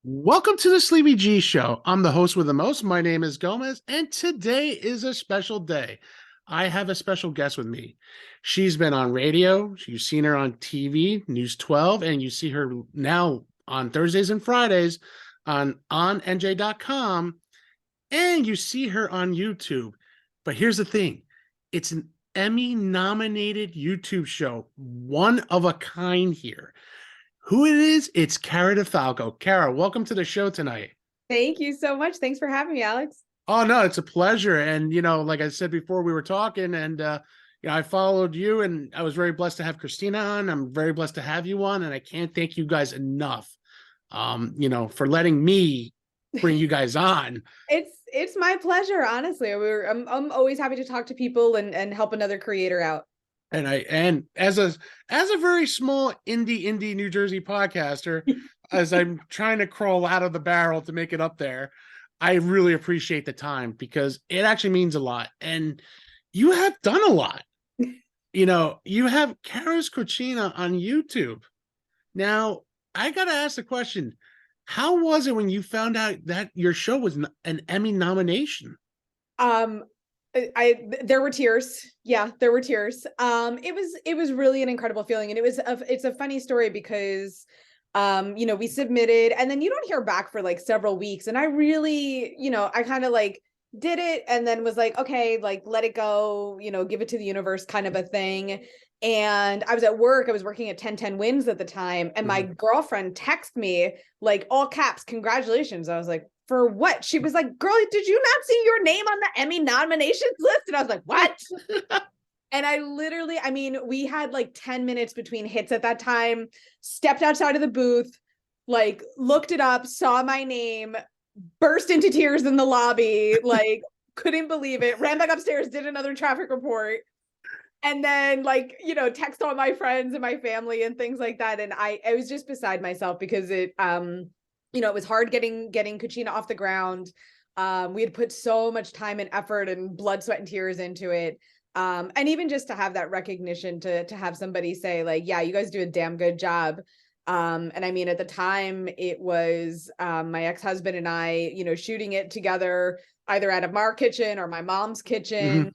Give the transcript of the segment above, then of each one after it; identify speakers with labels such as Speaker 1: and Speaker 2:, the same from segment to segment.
Speaker 1: Welcome to the Sleepy G Show. I'm the host with the most. My name is Gomez, and today is a special day. I have a special guest with me. She's been on radio. You've seen her on TV, News 12, and you see her now on Thursdays and Fridays on NJ.com, and you see her on YouTube. But here's the thing. It's an Emmy-nominated YouTube show, one of a kind here. Who it is? It's Cara Falco. Cara, welcome to the show tonight.
Speaker 2: Thank you so much. Thanks for having me, Alex.
Speaker 1: Oh no, it's a pleasure. And like I said before, we were talking, and I followed you, and I was very blessed to have Cucina on. I'm very blessed to have you on, and I can't thank you guys enough. For letting me bring you guys on.
Speaker 2: It's my pleasure, honestly. I'm always happy to talk to people and help another creator out.
Speaker 1: And as a very small indie New Jersey podcaster, as I'm trying to crawl out of the barrel to make it up there, I really appreciate the time because it actually means a lot. And you have done a lot. You have Cara's Cucina on YouTube. Now, I got to ask the question, how was it when you found out that your show was an Emmy nomination?
Speaker 2: There were tears. Yeah, there were tears. It was really an incredible feeling. And it's a funny story because we submitted and then you don't hear back for like several weeks. And I really, I kind of like did it and then was like, okay, like let it go, give it to the universe kind of a thing. And I was at work. I was working at 1010 Wins at the time. And my girlfriend texted me like all caps, congratulations. I was like, for what? She was like, girl, did you not see your name on the Emmy nominations list? And I was like, what? And we had like 10 minutes between hits at that time, stepped outside of the booth, like looked it up, saw my name, burst into tears in the lobby, like couldn't believe it, ran back upstairs, did another traffic report. And then text all my friends and my family and things like that. And I was just beside myself because it was hard getting Cucina off the ground. We had put so much time and effort and blood, sweat, and tears into it. And even just to have that recognition to have somebody say like, yeah, you guys do a damn good job. And I mean, at the time it was my ex-husband and I, shooting it together either out of our kitchen or my mom's kitchen.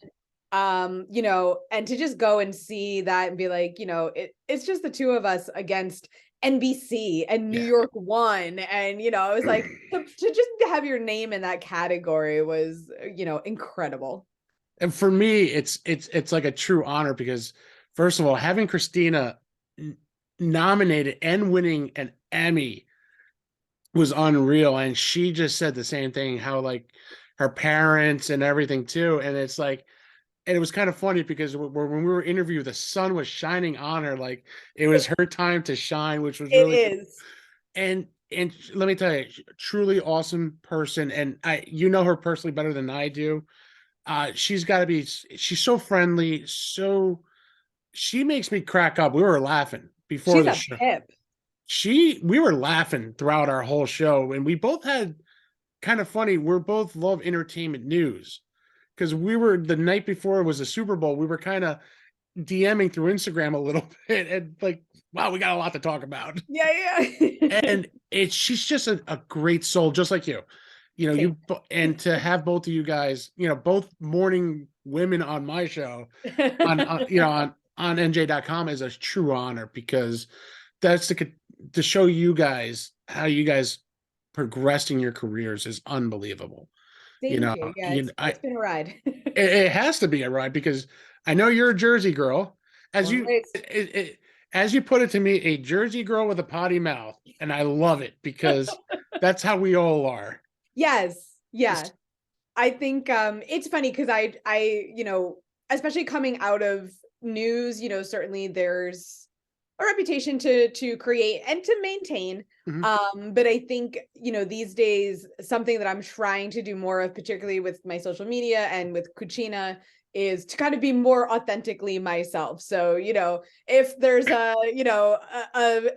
Speaker 2: And to just go and see that and be like, it's just the two of us against NBC and New York One. And, it was like to just have your name in that category was, incredible.
Speaker 1: And for me, it's like a true honor because first of all, having Christina nominated and winning an Emmy was unreal. And she just said the same thing, how like her parents and everything too. And it's like, and it was kind of funny because when we were interviewed, the sun was shining on her, like it was her time to shine, which was really
Speaker 2: is.
Speaker 1: And let me tell you, truly awesome person. And you know her personally better than I do. She's so friendly, she makes me crack up. We were laughing before
Speaker 2: She's
Speaker 1: the
Speaker 2: a
Speaker 1: show.
Speaker 2: pip.
Speaker 1: We were laughing throughout our whole show, and we both had kind of funny. We're both love entertainment news. Because we were the night before it was a Super Bowl, we were kind of DMing through Instagram a little bit and like, wow, we got a lot to talk about.
Speaker 2: Yeah.
Speaker 1: And she's just a great soul, just like you. And to have both of you guys, both morning women on my show on NJ.com is a true honor because that's to show you guys how you guys progressing your careers is unbelievable.
Speaker 2: Thank you. Yeah, it's been a ride.
Speaker 1: It has to be a ride because I know you're a Jersey girl. As you put it to me, a Jersey girl with a potty mouth, and I love it because that's how we all are.
Speaker 2: Yes. Yeah. I think it's funny because I especially coming out of news, certainly there's a reputation to create and to maintain. But I think, these days, something that I'm trying to do more of, particularly with my social media and with Cucina, is to kind of be more authentically myself. So, if there's a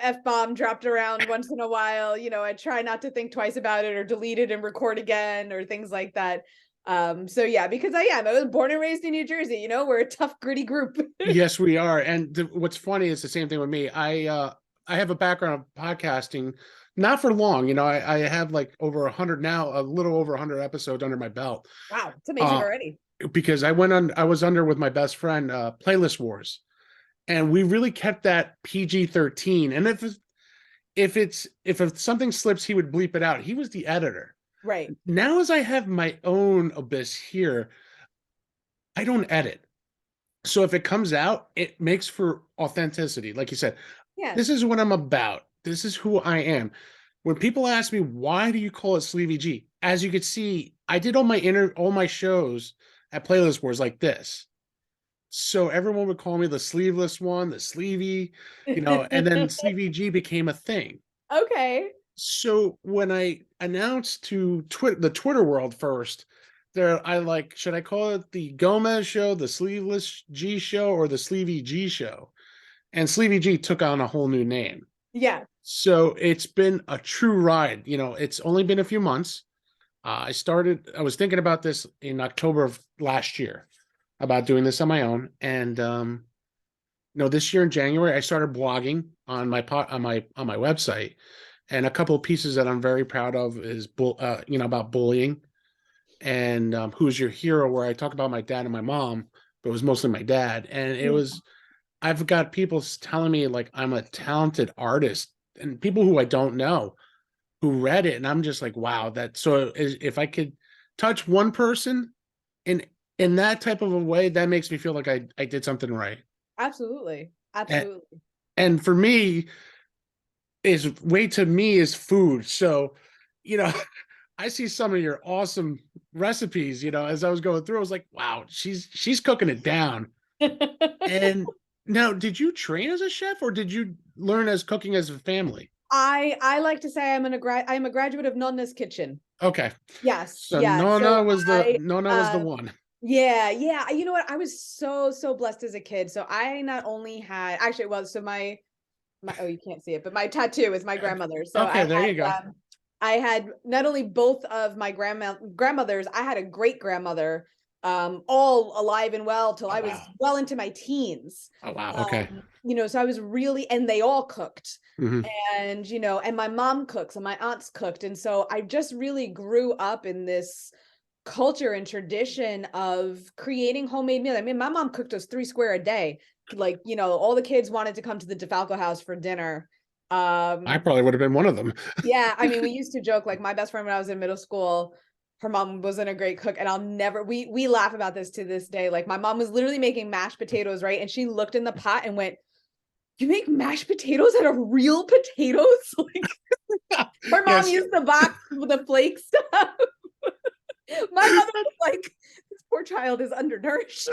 Speaker 2: F-bomb dropped around once in a while, I try not to think twice about it or delete it and record again or things like that. Because I was born and raised in New Jersey, we're a tough, gritty group.
Speaker 1: Yes, we are. And what's funny is the same thing with me. I have a background of podcasting not for long. I have like over 100 now, a little over 100 episodes under my belt.
Speaker 2: Wow, it's amazing
Speaker 1: Uh,
Speaker 2: already.
Speaker 1: because I was under with my best friend, Playlist Wars, and we really kept that PG-13. And if something slips, he would bleep it out. He was the editor.
Speaker 2: Right.
Speaker 1: Now, as I have my own abyss here, I don't edit. So if it comes out, it makes for authenticity. Like you said,
Speaker 2: Yeah.
Speaker 1: this is what I'm about. This is who I am. When people ask me, why do you call it Sleevey G? As you could see, I did all my shows at Playlist Wars like this. So everyone would call me the sleeveless one, the sleevey, and then Sleevey G became a thing.
Speaker 2: Okay.
Speaker 1: So when I announced to the Twitter world first, should I call it the Gomez show, the Sleeveless G show, or the Sleevey G show? And Sleevey G took on a whole new name.
Speaker 2: Yeah.
Speaker 1: So it's been a true ride. It's only been a few months. I was thinking about this in October of last year about doing this on my own. And this year in January, I started blogging on my website, and a couple of pieces that I'm very proud of is about bullying and who's your hero, where I talk about my dad and my mom, but it was mostly my dad. And I've got people telling me like I'm a talented artist, and people who I don't know who read it, and I'm just like, wow, if I could touch one person in that type of a way, that makes me feel like I did something right.
Speaker 2: Absolutely.
Speaker 1: And,
Speaker 2: Absolutely.
Speaker 1: and for me, is food. So, you know, I see some of your awesome recipes, as I was going through, I was like, wow, she's cooking it down. And now, did you train as a chef, or did you learn as cooking as a family?
Speaker 2: I like to say I am a graduate of Nonna's kitchen.
Speaker 1: Okay.
Speaker 2: Yes.
Speaker 1: So
Speaker 2: Yeah. So
Speaker 1: Nona was the one.
Speaker 2: yeah, yeah. You know what? I was so blessed as a kid. So I not only had actually well, so my oh, you can't see it, but my tattoo is my grandmother. So
Speaker 1: Okay, there you go.
Speaker 2: I had not only both of my grandmothers, I had a great grandmother, all alive and well till
Speaker 1: Oh,
Speaker 2: I was
Speaker 1: wow.
Speaker 2: well into my teens.
Speaker 1: Oh, wow. Okay.
Speaker 2: So I was really, and they all cooked.
Speaker 1: Hmm.
Speaker 2: And and my mom cooks and my aunts cooked. And so I just really grew up in this culture and tradition of creating homemade meals. I mean, my mom cooked us 3 square a day. Like, all the kids wanted to come to the DeFalco house for dinner.
Speaker 1: I probably would have been one of them.
Speaker 2: Yeah, I mean, we used to joke, like my best friend when I was in middle school, her mom wasn't a great cook, and we laugh about this to this day. Like my mom was literally making mashed potatoes, right? And she looked in the pot and went, "You make mashed potatoes out of real potatoes?" Like her mom
Speaker 1: Yes.
Speaker 2: used the box with the flake stuff. My mother was like, "This poor child is undernourished."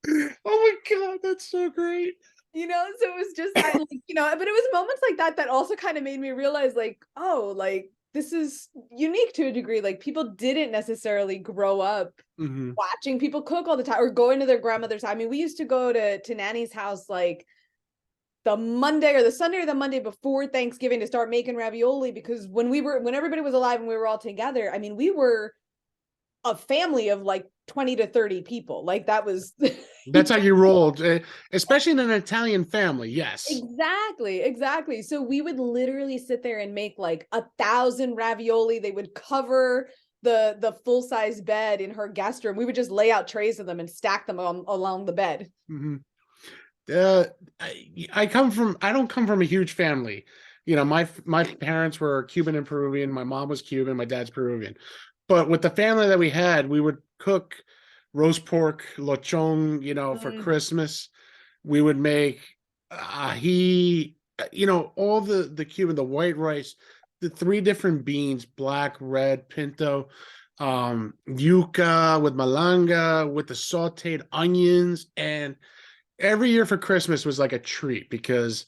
Speaker 1: Oh my God, that's so great.
Speaker 2: So it was just, but it was moments like that that also kind of made me realize, like, oh, like this is unique to a degree. Like people didn't necessarily grow up
Speaker 1: Hmm.
Speaker 2: watching people cook all the time or going to their grandmother's house. I mean, we used to go to Nanny's house like the Monday or the Sunday or the Monday before Thanksgiving to start making ravioli, because when everybody was alive and we were all together, I mean, we were a family of like 20 to 30 people. Like that was
Speaker 1: That's how you rolled, especially in an Italian family. Yes.
Speaker 2: Exactly. So we would literally sit there and make like 1,000 ravioli. They would cover the full-size bed in her guest room. We would just lay out trays of them and stack them along the bed.
Speaker 1: Hmm. I don't come from a huge family. My parents were Cuban and Peruvian. My mom was Cuban. My dad's Peruvian. But with the family that we had, we would cook roast pork, lechon, for Christmas. We would make ají, all the Cuban, the white rice, the 3 different beans, black, red, pinto, yuca with malanga, with the sauteed onions. And every year for Christmas was like a treat because,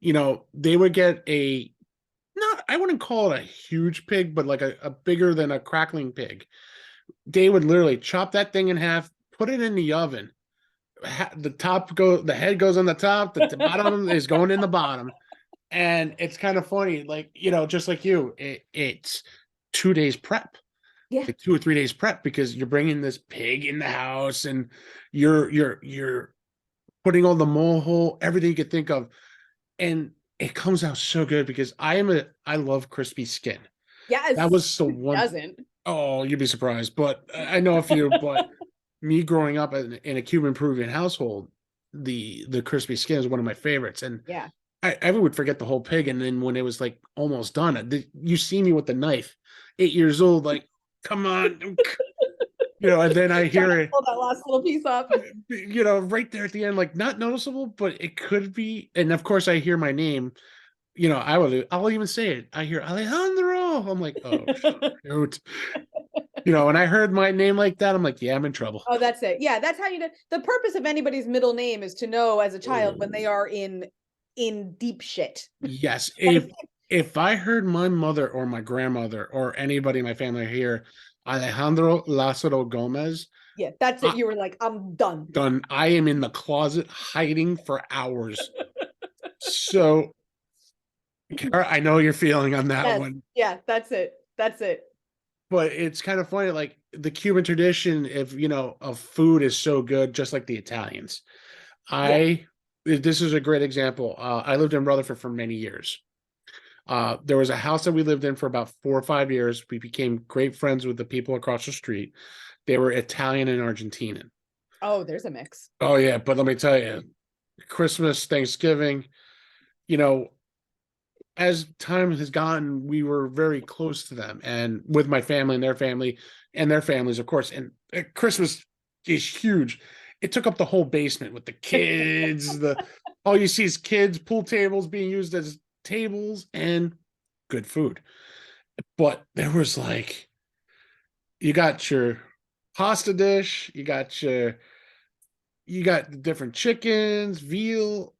Speaker 1: they would get I wouldn't call it a huge pig, but like a bigger than a crackling pig. They would literally chop that thing in half, put it in the oven. The head goes on the top, the bottom is going in the bottom. And it's kind of funny, like, just like it's 2 days prep.
Speaker 2: Yeah.
Speaker 1: Like 2 or 3 days prep, because you're bringing this pig in the house and you're putting all the mojo, everything you could think of. And it comes out so good because I love crispy skin. That
Speaker 2: Yes.
Speaker 1: was the
Speaker 2: Who
Speaker 1: one.
Speaker 2: doesn't?
Speaker 1: Oh, you'd be surprised, but I know a few. But me growing up in a Cuban Peruvian household, the crispy skin is one of my favorites, and
Speaker 2: Yeah.
Speaker 1: I would forget the whole pig, and then when it was like almost done, you see me with the knife, 8 years old, like, come on, and then I
Speaker 2: Trying
Speaker 1: hear
Speaker 2: to
Speaker 1: it,
Speaker 2: pull that last little piece up.
Speaker 1: right there at the end, like not noticeable, but it could be, and of course I hear my name, I'll even say it. I hear Alejandro. I'm like, oh shoot. And I heard my name like that. I'm like, yeah, I'm in trouble.
Speaker 2: Oh, that's it. Yeah, that's how you know. The purpose of anybody's middle name is to know as a child when they
Speaker 1: Oh,
Speaker 2: are in deep shit.
Speaker 1: yes. If I heard my mother or my grandmother or anybody in my family hear Alejandro Lázaro Gomez,
Speaker 2: Yeah, that's it.
Speaker 1: I,
Speaker 2: You were like, I'm done.
Speaker 1: done. I am in the closet hiding for hours. So, Cara, I know you're feeling on that
Speaker 2: Yes.
Speaker 1: one.
Speaker 2: Yeah, that's it. That's it.
Speaker 1: But it's kind of funny, like the Cuban tradition, if of food is so good, just like the Italians.
Speaker 2: Yeah.
Speaker 1: I This is a great example. I lived in Rutherford for many years. There was a house that we lived in for about 4 or 5 years. We became great friends with the people across the street. They were Italian and Argentinian.
Speaker 2: Oh, there's a mix.
Speaker 1: Oh yeah, but let me tell you, Christmas, Thanksgiving, you know, as time has gone, we were very close to them, and with my family and their families, of course. And Christmas is huge. It took up the whole basement with the kids. The All you see is kids, pool tables being used as tables, and good food. But there was like, you got your pasta dish, you got the different chickens, veal.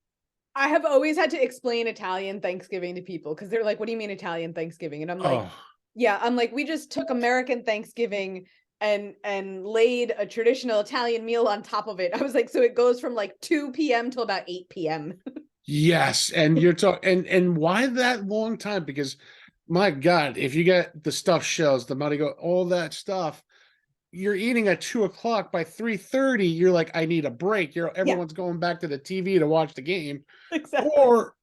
Speaker 2: I have always had to explain Italian Thanksgiving to people because they're like, what do you mean Italian Thanksgiving? And I'm like,
Speaker 1: Oh,
Speaker 2: yeah, I'm like, we just took American Thanksgiving and laid a traditional Italian meal on top of it. I was like, so it goes from like 2 p.m. till about 8 p.m.
Speaker 1: yes, and you're talking, and why that long time? Because my God, if you get the stuffed shells, the Marigo, all that stuff, you're eating at 2 o'clock. By 3:30, you're like, I need a break.
Speaker 2: Yeah,
Speaker 1: Everyone's going back to the TV to watch the game,
Speaker 2: exactly.
Speaker 1: or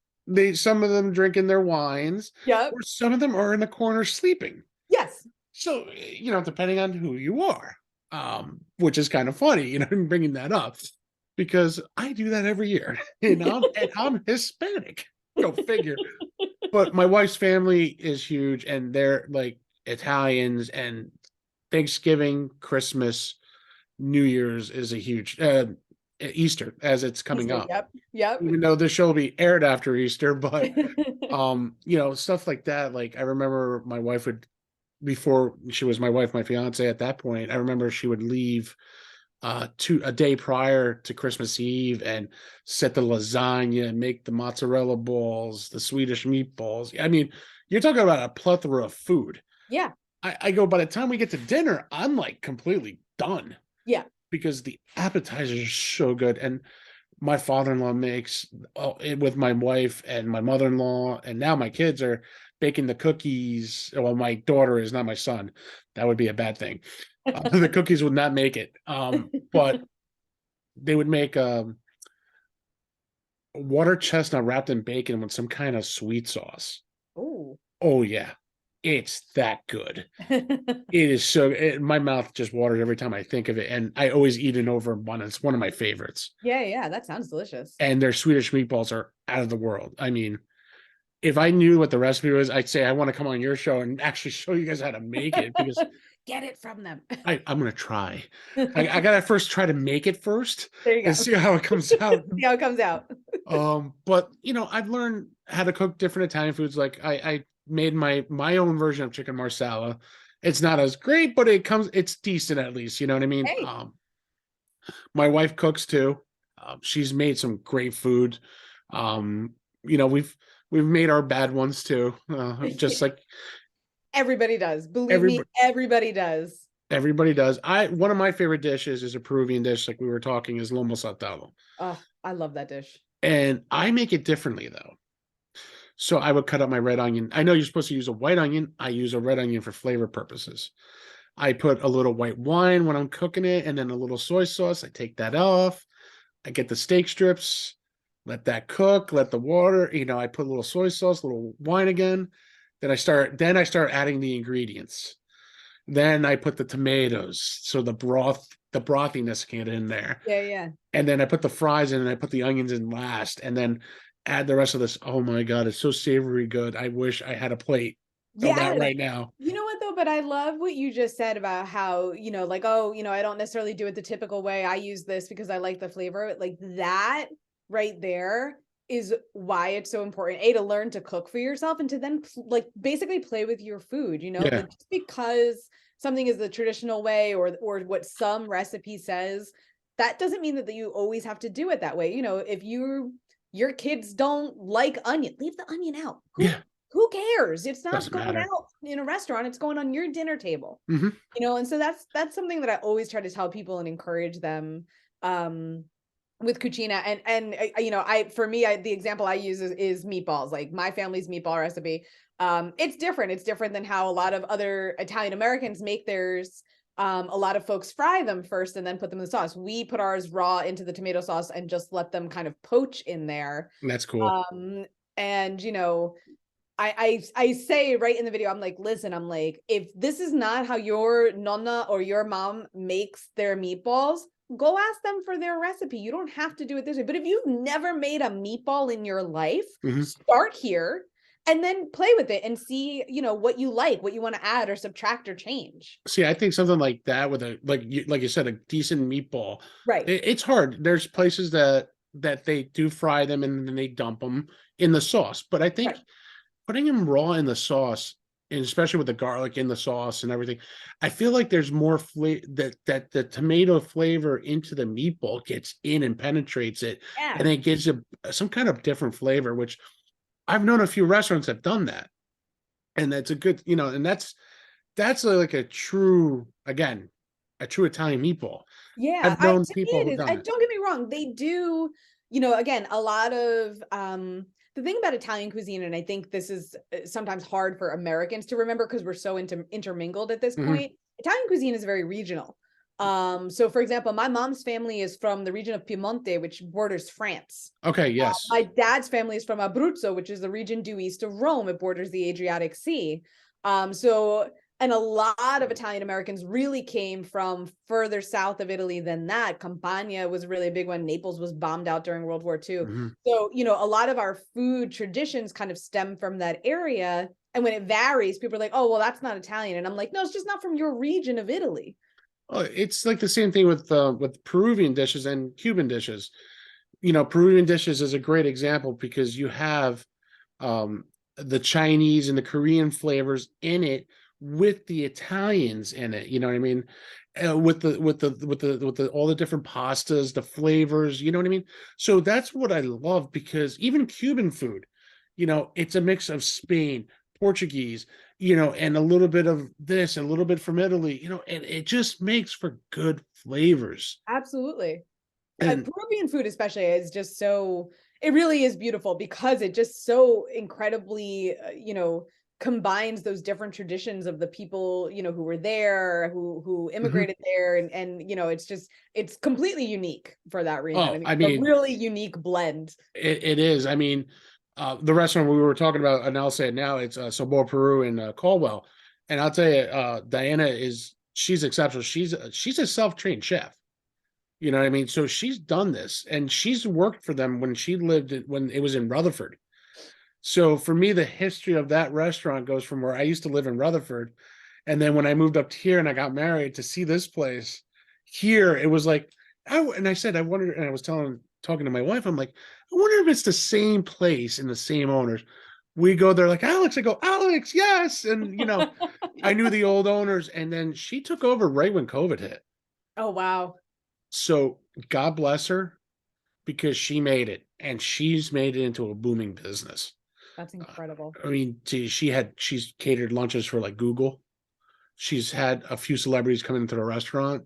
Speaker 1: some of them drinking their wines,
Speaker 2: Yep.
Speaker 1: or some of them are in the corner sleeping.
Speaker 2: Yes.
Speaker 1: So, depending on who you are, which is kind of funny, bringing that up because I do that every year, and I'm Hispanic. Go figure. But my wife's family is huge, and they're like Italians, and Thanksgiving, Christmas, New Year's is a huge Easter as it's coming
Speaker 2: Easter.
Speaker 1: up.
Speaker 2: Yep. Yep.
Speaker 1: Even though this show will be aired after Easter, but stuff like that. Like I remember my wife would, before she was my wife, my fiance at that point, I remember she would leave a day prior to Christmas Eve and set the lasagna, make the mozzarella balls, the Swedish meatballs. I mean, you're talking about a plethora of food.
Speaker 2: Yeah.
Speaker 1: I go, by the time we get to dinner, I'm like completely done
Speaker 2: Yeah.
Speaker 1: because the appetizers are so good. And my father-in-law makes with my wife and my mother-in-law, and now my kids are baking the cookies. Well, my daughter is, not my son. That would be a bad thing. The cookies would not make it. But they would make water chestnut wrapped in bacon with some kind of sweet sauce.
Speaker 2: Oh.
Speaker 1: Oh yeah, it's that good. It is my mouth just waters every time I think of it, and I always eat it over one. It's one of my favorites.
Speaker 2: Yeah, yeah, that sounds delicious.
Speaker 1: And their Swedish meatballs are out of the world. I mean, if I knew what the recipe was, I'd say I want to come on your show and actually show you guys how to make it, because
Speaker 2: Get it from them.
Speaker 1: I'm gonna try. I gotta first try to make it first
Speaker 2: There you
Speaker 1: and
Speaker 2: go.
Speaker 1: see how it comes out.
Speaker 2: See how it comes out.
Speaker 1: But I've learned how to cook different Italian foods. Like I made my own version of chicken marsala. It's not as great, but it's decent at least. You know what I mean?
Speaker 2: Hey.
Speaker 1: My wife cooks too. She's made some great food. We've made our bad ones too. Just like
Speaker 2: Everybody does. Believe me,
Speaker 1: everybody
Speaker 2: everybody does.
Speaker 1: everybody does. One of my favorite dishes is a Peruvian dish, like we were talking, is lomo saltado.
Speaker 2: Oh, I love that dish.
Speaker 1: And I make it differently though. So I would cut up my red onion. I know you're supposed to use a white onion. I use a red onion for flavor purposes. I put a little white wine when I'm cooking it, and then a little soy sauce. I take that off. I get the steak strips. let that cook, let the water, I put a little soy sauce, a little wine again. Then I start adding the ingredients. Then I put the tomatoes, so the brothiness get in there.
Speaker 2: Yeah, yeah.
Speaker 1: And then I put the fries in and I put the onions in last and then add the rest of this. Oh my God, it's so savory good. I wish I had a plate of that
Speaker 2: Yes.
Speaker 1: right now.
Speaker 2: You know what though, but I love what you just said about how, like, oh, I don't necessarily do it the typical way. I use this because I like the flavor. Like that right there is why it's so important. A, to learn to cook for yourself and to then like basically play with your food,
Speaker 1: Yeah.
Speaker 2: that just because something is the traditional way or what some recipe says, that doesn't mean that you always have to do it that way. If your kids don't like onion, leave the onion out.
Speaker 1: Yeah.
Speaker 2: Who cares? It's not
Speaker 1: Doesn't
Speaker 2: going
Speaker 1: matter.
Speaker 2: out in a restaurant. It's going on your dinner table.
Speaker 1: Hmm.
Speaker 2: And so that's something that I always try to tell people and encourage them with cucina. And I for me, the example I use is meatballs. Like my family's meatball recipe. It's different. It's different than how a lot of other Italian Americans make theirs. A lot of folks fry them first and then put them in the sauce. We put ours raw into the tomato sauce and just let them kind of poach in there.
Speaker 1: That's cool.
Speaker 2: And I say right in the video, I'm like, listen, I'm like, if this is not how your nonna or your mom makes their meatballs, go ask them for their recipe. You don't have to do it this way. But if you've never made a meatball in your life,
Speaker 1: Hmm.
Speaker 2: start here and then play with it and see, what you like, what you want to add or subtract or change.
Speaker 1: See, I think something like that with like you said, a decent meatball.
Speaker 2: Right.
Speaker 1: It's hard. There's places that they do fry them and then they dump them in the sauce. But I think
Speaker 2: Right.
Speaker 1: putting them raw in the sauce, and especially with the garlic in the sauce and everything, I feel like there's more that the tomato flavor into the meatball gets in and penetrates it,
Speaker 2: Yeah.
Speaker 1: and it gives some kind of different flavor. Which I've known a few restaurants that have done that, and that's a good, and that's like a true, again, a true Italian meatball.
Speaker 2: Yeah,
Speaker 1: I've known
Speaker 2: to me
Speaker 1: people
Speaker 2: it
Speaker 1: who've
Speaker 2: is.
Speaker 1: done
Speaker 2: I
Speaker 1: it.
Speaker 2: don't get me wrong, they do, again, a lot of the thing about Italian cuisine, and I think this is sometimes hard for Americans to remember because we're so intermingled at this
Speaker 1: Hmm.
Speaker 2: point. Italian cuisine is very regional. So for example, my mom's family is from the region of Piemonte, which borders France.
Speaker 1: Okay,
Speaker 2: My
Speaker 1: yes.
Speaker 2: dad's family is from Abruzzo, which is the region due east of Rome. It borders the Adriatic Sea. So, and a lot of Italian Americans really came from further south of Italy than that. Campania was really a big one. Naples was bombed out during World War II.
Speaker 1: Hmm.
Speaker 2: So, a lot of our food traditions kind of stem from that area. And when it varies, people are like, oh, well, that's not Italian. And I'm like, no, it's just not from your region of Italy.
Speaker 1: Oh, it's like the same thing with Peruvian dishes and Cuban dishes. Peruvian dishes is a great example because you have the Chinese and the Korean flavors in it with the Italians in it. You know what I mean? With the all the different pastas, the flavors. You know what I mean? So that's what I love because even Cuban food, it's a mix of Spain, Portuguese, and a little bit of this, and a little bit from Italy, and it just makes for good flavors.
Speaker 2: Absolutely.
Speaker 1: And
Speaker 2: Peruvian food especially is just so, it really is beautiful because it just so incredibly combines those different traditions of the people who were there, who
Speaker 1: mhm.
Speaker 2: immigrated there, and it's completely unique for that reason. I
Speaker 1: Oh,
Speaker 2: think
Speaker 1: I
Speaker 2: it's a
Speaker 1: mean,
Speaker 2: really unique blend.
Speaker 1: it is. I mean, the restaurant we were talking about, and I'll say it now, it's Sabor Peru in Caldwell. And I'll tell you, Diana she's exceptional. She's a self-trained chef. You know what I mean? So she's done this and she's worked for them when it was in Rutherford. So for me, the history of that restaurant goes from where I used to live in Rutherford. And then when I moved up here and I got married to see this place here, it was like, and I said, I wonder, and I was talking to my wife, I'm like, I wonder if it's the same place and the same owners. We go there like, Alex, I go, Alex, yes. And, I knew the old owners. And then she took over right when COVID hit.
Speaker 2: Oh wow.
Speaker 1: So God bless her because she made it and she's made it into a booming business.
Speaker 2: That's
Speaker 1: Uh,
Speaker 2: incredible.
Speaker 1: I mean, she's catered lunches for like Google. She's had a few celebrities come into the restaurant.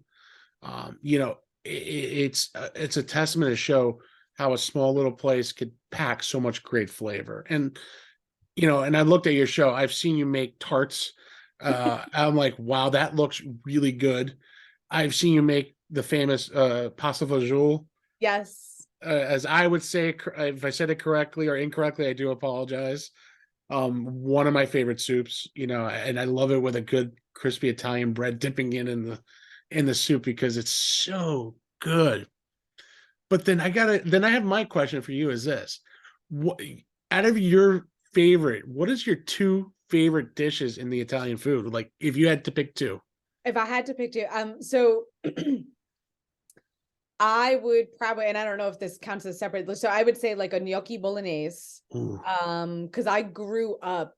Speaker 1: It's a testament to show how a small little place could pack so much great flavor. And I looked at your show. I've seen you make tarts. I'm like, wow, that looks really good. I've seen you make the famous pasta fagioli.
Speaker 2: Yes.
Speaker 1: as I would say, if I said it correctly or incorrectly, I do apologize. One of my favorite soups, and I love it with a good crispy Italian bread dipping in the soup because it's so good. But then I have my question for you is this. What out of your favorite, what is your two favorite dishes in the Italian food? Like if you had to pick two.
Speaker 2: If I had to pick two, so I would probably, and I don't know if this counts as separate. So I would say like a gnocchi bolognese.
Speaker 1: Ooh.
Speaker 2: Because I grew up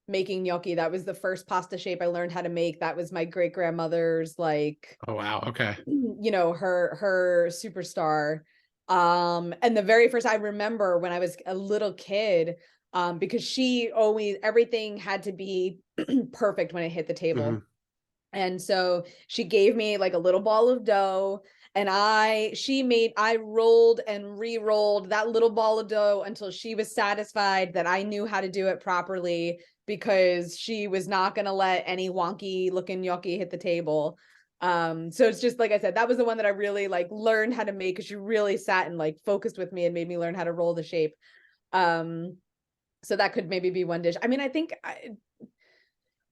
Speaker 2: making gnocchi. That was the first pasta shape I learned how to make. That was my great grandmother's, like,
Speaker 1: Oh wow, okay.
Speaker 2: her superstar. And the very first I remember when I was a little kid, because she always, everything had to be perfect when it hit the table.
Speaker 1: Mhm.
Speaker 2: And so she gave me like a little ball of dough, and I rolled and re-rolled that little ball of dough until she was satisfied that I knew how to do it properly, because she was not going to let any wonky looking gnocchi hit the table. So it's just like I said, that was the one that I really like learned how to make, because she really sat and like focused with me and made me learn how to roll the shape. So that could maybe be one dish. I mean, I think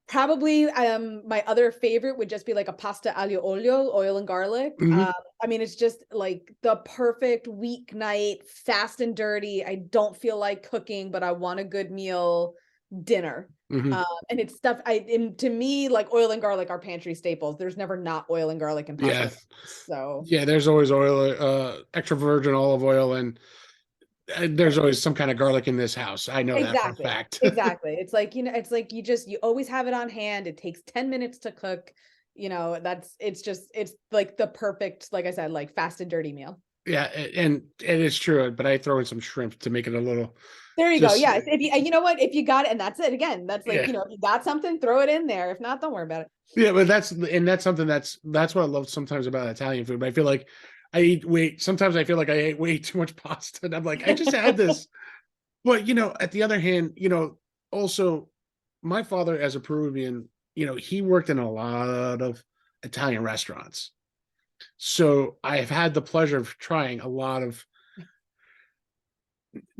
Speaker 2: probably my other favorite would just be like a pasta aglio olio, oil and garlic.
Speaker 1: Mhm.
Speaker 2: I mean, it's just like the perfect weeknight, fast and dirty. I don't feel like cooking, but I want a good meal dinner.
Speaker 1: Mhm.
Speaker 2: And it's stuff and to me, like oil and garlic are pantry staples. There's never not oil and garlic and pasta in
Speaker 1: Yeah.
Speaker 2: my house. So
Speaker 1: Yeah, there's always oil, extra virgin olive oil, and there's always some kind of garlic in this house. I know that for a
Speaker 2: exactly.
Speaker 1: fact.
Speaker 2: Exactly. It's like, it's like you always have it on hand. It takes 10 minutes to cook. It's like the perfect, like I said, like fast and dirty meal.
Speaker 1: Yeah, and it's true, but I throw in some shrimp to make it a little
Speaker 2: There you go.
Speaker 1: just
Speaker 2: Yes. If you know what, if you got it, and that's it again, that's like,
Speaker 1: yeah.
Speaker 2: if you got something, throw it in there. If not, don't worry about it.
Speaker 1: Yeah, but that's something that's what I love sometimes about Italian food. But I feel like sometimes I feel like I ate way too much pasta. And I'm like, I just had this. But at the other hand, also my father as a Peruvian, he worked in a lot of Italian restaurants. So I've had the pleasure of trying a lot of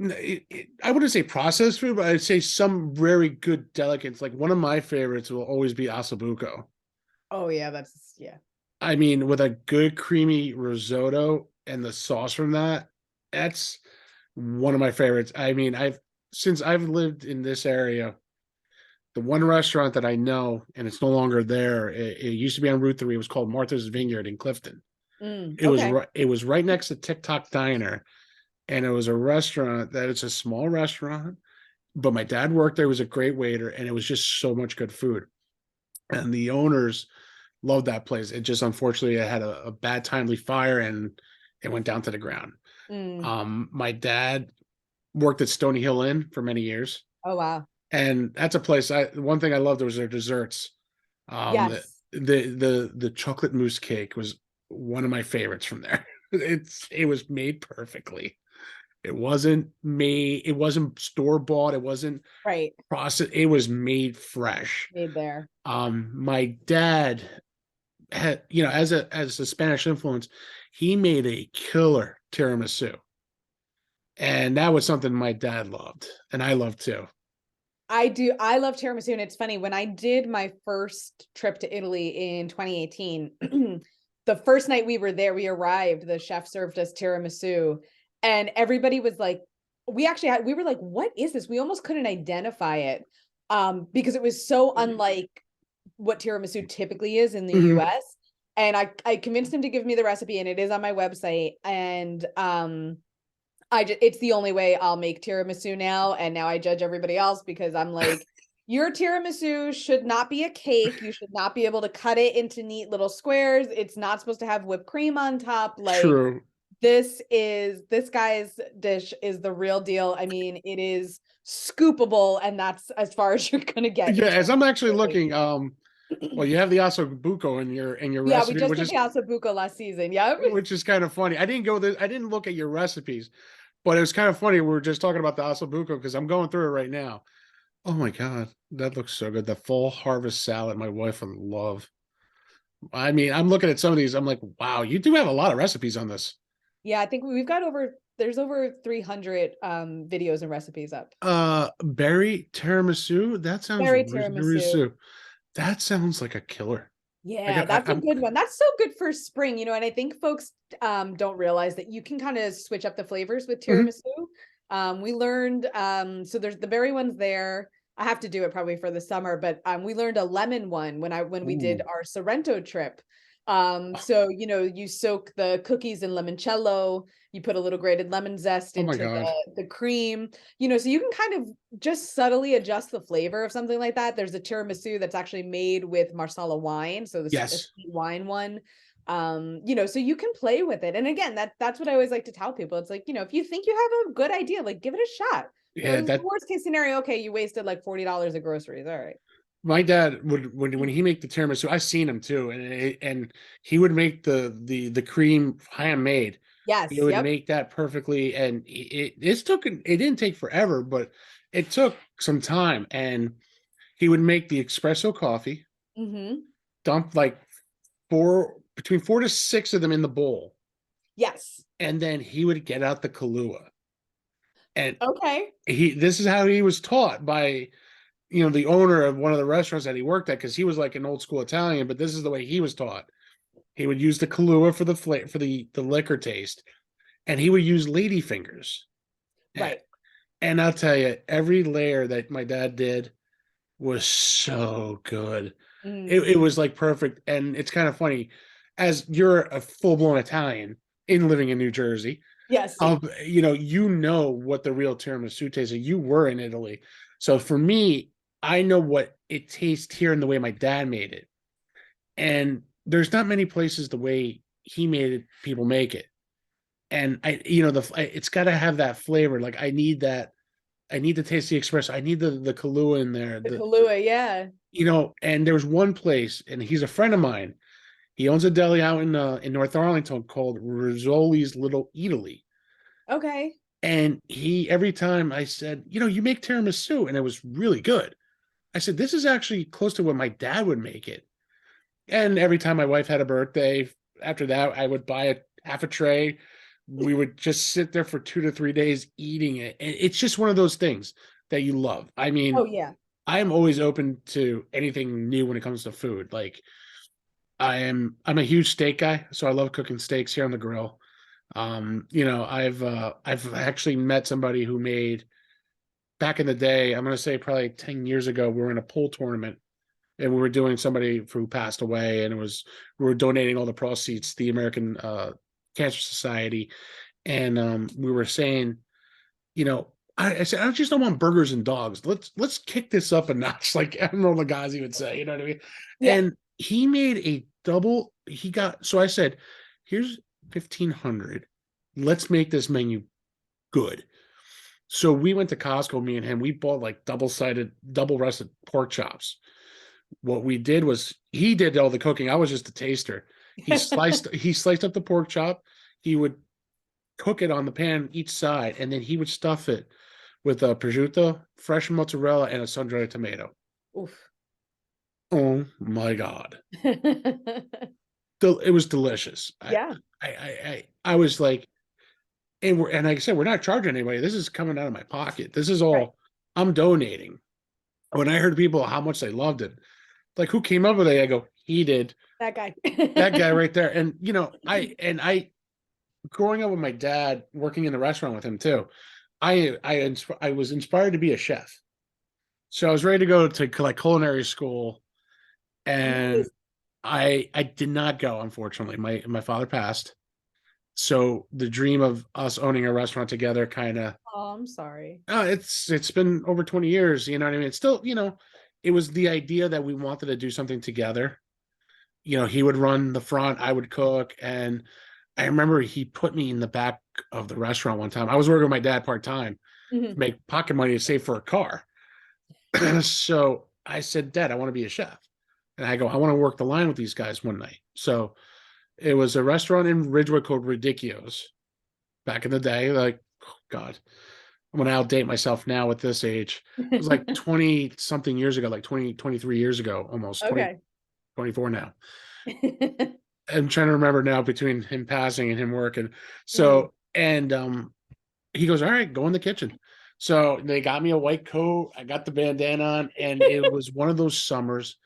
Speaker 1: I wouldn't say processed food, but I'd say some very good delicates. Like one of my favorites will always be ossobuco.
Speaker 2: Oh yeah, that's yeah.
Speaker 1: I mean, with a good creamy risotto and the sauce from that's one of my favorites. I mean, since I've lived in this area, the one restaurant that I know, and it's no longer there, it used to be on Route 3. It was called Martha's Vineyard in Clifton.
Speaker 2: Okay.
Speaker 1: It was right next to TikTok Diner, and it was a restaurant that it's a small restaurant, but my dad worked there, was a great waiter, and it was just so much good food. And the owners loved that place. It just unfortunately it had a bad timely fire and it went down to the ground.
Speaker 2: Mm.
Speaker 1: My dad worked at Stony Hill Inn for many years,
Speaker 2: Oh wow.
Speaker 1: and that's a place. One thing I loved was their desserts. The
Speaker 2: Yes.
Speaker 1: the chocolate mousse cake was one of my favorites from there. It was made perfectly. It wasn't store bought. It wasn't
Speaker 2: Right.
Speaker 1: processed. It was made fresh.
Speaker 2: Made there.
Speaker 1: My dad had, as a Spanish influence, he made a killer tiramisu. And that was something my dad loved, and I loved too.
Speaker 2: I do. I love tiramisu. And it's funny, when I did my first trip to Italy in 2018, the first night we were there, we arrived, the chef served us tiramisu, and everybody was like, we were like, what is this? We almost couldn't identify it, because it was so unlike what tiramisu typically is in the
Speaker 1: Mhm.
Speaker 2: US. And I convinced him to give me the recipe, and it is on my website. And it's the only way I'll make tiramisu now. And now I judge everybody else, because I'm like, your tiramisu should not be a cake. You should not be able to cut it into neat little squares. It's not supposed to have whipped cream on top. Like,
Speaker 1: True.
Speaker 2: this guy's dish is the real deal. I mean, it is scoopable, and that's as far as you're gonna get
Speaker 1: Yeah,
Speaker 2: in
Speaker 1: as
Speaker 2: terms
Speaker 1: I'm
Speaker 2: of
Speaker 1: actually
Speaker 2: food.
Speaker 1: looking, well, you have the ossobuco in your
Speaker 2: Yeah, we
Speaker 1: recipe,
Speaker 2: just did the Asabuco last season. Yep.
Speaker 1: which is kind of funny. I didn't look at your recipes, but it was kind of funny. We were just talking about the ossobuco because I'm going through it right now. Oh my god, that looks so good. The full harvest salad, my wife would love. I mean, I'm looking at some of these. I'm like, wow, you do have a lot of recipes on this.
Speaker 2: Yeah, I think we've got over there's over 300 videos and recipes up.
Speaker 1: Berry tiramisu. That sounds
Speaker 2: Berry tiramisu.
Speaker 1: tiramisu. That sounds like a killer. I
Speaker 2: Yeah,
Speaker 1: got.
Speaker 2: that's a
Speaker 1: I'm.
Speaker 2: good one. That's so good for spring, and I think folks don't realize that you can kind of switch up the flavors with
Speaker 1: Mhm.
Speaker 2: tiramisu. We learned so there's the berry ones there. I have to do it probably for the summer, but we learned a lemon one when we did
Speaker 1: Ooh.
Speaker 2: our Sorrento trip.
Speaker 1: Oh,
Speaker 2: So you soak the cookies in limoncello, you put a little grated lemon zest
Speaker 1: oh my
Speaker 2: into
Speaker 1: God.
Speaker 2: the cream, so you can kind of just subtly adjust the flavor of something like that. There's a tiramisu that's actually made with Marsala wine, so the a
Speaker 1: Yes.
Speaker 2: sweet wine one. So you can play with it. And again, that's what I always like to tell people. It's like, if you think you have a good idea, like give it a shot.
Speaker 1: Yeah.
Speaker 2: The
Speaker 1: That
Speaker 2: worst case scenario, okay, you wasted like $40 at groceries. All right.
Speaker 1: my dad would when he make the tiramisu. I've seen him too, and he would make the cream handmade. He
Speaker 2: Yes.
Speaker 1: would
Speaker 2: Yep.
Speaker 1: make that perfectly, and it didn't take forever, but it took some time. And he would make the espresso coffee,
Speaker 2: Mm-hmm.
Speaker 1: dump like between 4 to 6 of them in the bowl,
Speaker 2: Yes.
Speaker 1: and then he would get out the Kahlua. And
Speaker 2: Okay.
Speaker 1: this is how he was taught by the owner of one of the restaurants that he worked at, because he was like an old school Italian, but this is the way he was taught. He would use the Kahlua for the liquor taste, and he would use lady fingers. And,
Speaker 2: Right.
Speaker 1: and I'll tell you, every layer that my dad did was so good. It
Speaker 2: Mm.
Speaker 1: was like perfect. And it's kind of funny, as you're a full blown Italian in living in New Jersey,
Speaker 2: Yes.
Speaker 1: what the real tiramisu tastes like. You were in Italy. So for me, I know what it tastes here in the way my dad made it. And there's not many places the way he made it, people make it. And it's got to have that flavor. Like I need that. I need to taste the espresso. I need the Kahlua in there.
Speaker 2: The Kahlua, yeah.
Speaker 1: And there's one place, and he's a friend of mine. He owns a deli out in North Arlington called Rizzoli's Little Italy.
Speaker 2: Okay.
Speaker 1: And every time I said, you make tiramisu, and it was really good. I said, this is actually close to what my dad would make it. And every time my wife had a birthday, after that, I would buy half a tray. We would just sit there for 2 to 3 days eating it. And it's just one of those things that you love. I
Speaker 2: Oh
Speaker 1: mean,
Speaker 2: yeah.
Speaker 1: I'm always open to anything new when it comes to food. Like I'm a huge steak guy, so I love cooking steaks here on the grill. I've actually met somebody who made, back in the day, I'm gonna say probably 10 years ago, we were in a pool tournament, and we were doing somebody who passed away, and we were donating all the proceeds to the American Cancer Society. And we were saying, I said, I just don't want burgers and dogs. Let's kick this up a notch, like Admiral Lagasse would say. You know what I mean?
Speaker 2: Yeah.
Speaker 1: And he made a double. So I said, here's 1,500. Let's make this menu good. So we went to Costco, me and him. We bought like double-sided, double-rusted pork chops. What we did was he did all the cooking. I was just a taster. He sliced up the pork chop. He would cook it on the pan each side, and then he would stuff it with a prosciutto, fresh mozzarella, and a sun-dried tomato.
Speaker 2: Oof.
Speaker 1: Oh my God. It was delicious.
Speaker 2: Yeah.
Speaker 1: I was like, and like I said, we're not charging anybody. This is coming out of my pocket. This is
Speaker 2: Right.
Speaker 1: all I'm donating. When I heard people how much they loved it, like who came up with it, I go, he did.
Speaker 2: That guy.
Speaker 1: That guy right there. And I growing up with my dad, working in the restaurant with him too, I was inspired to be a chef. So I was ready to go to like culinary school, and
Speaker 2: Nice.
Speaker 1: I did not go, unfortunately. My father passed. So the dream of us owning a restaurant together kind of,
Speaker 2: Oh, I'm sorry.
Speaker 1: it's been over 20 years, you know what I mean? It's still, it was the idea that we wanted to do something together. He would run the front, I would cook. And I remember he put me in the back of the restaurant one time. I was working with my dad part-time to
Speaker 2: Mhm.
Speaker 1: make pocket money to save for a car. So I said, Dad, I want to be a chef. And I go, I want to work the line with these guys one night. So it was a restaurant in Ridgewood called Ridiculous back in the day. Like, oh God, I'm going to outdate myself now at this age. It was like 20 something years ago, like 20, 23 years ago, almost 20,
Speaker 2: Okay.
Speaker 1: 24 now. I'm trying to remember now between him passing and him working.
Speaker 2: Mm.
Speaker 1: So, and he goes, all right, go in the kitchen. So they got me a white coat. I got the bandana on, and it was one of those summers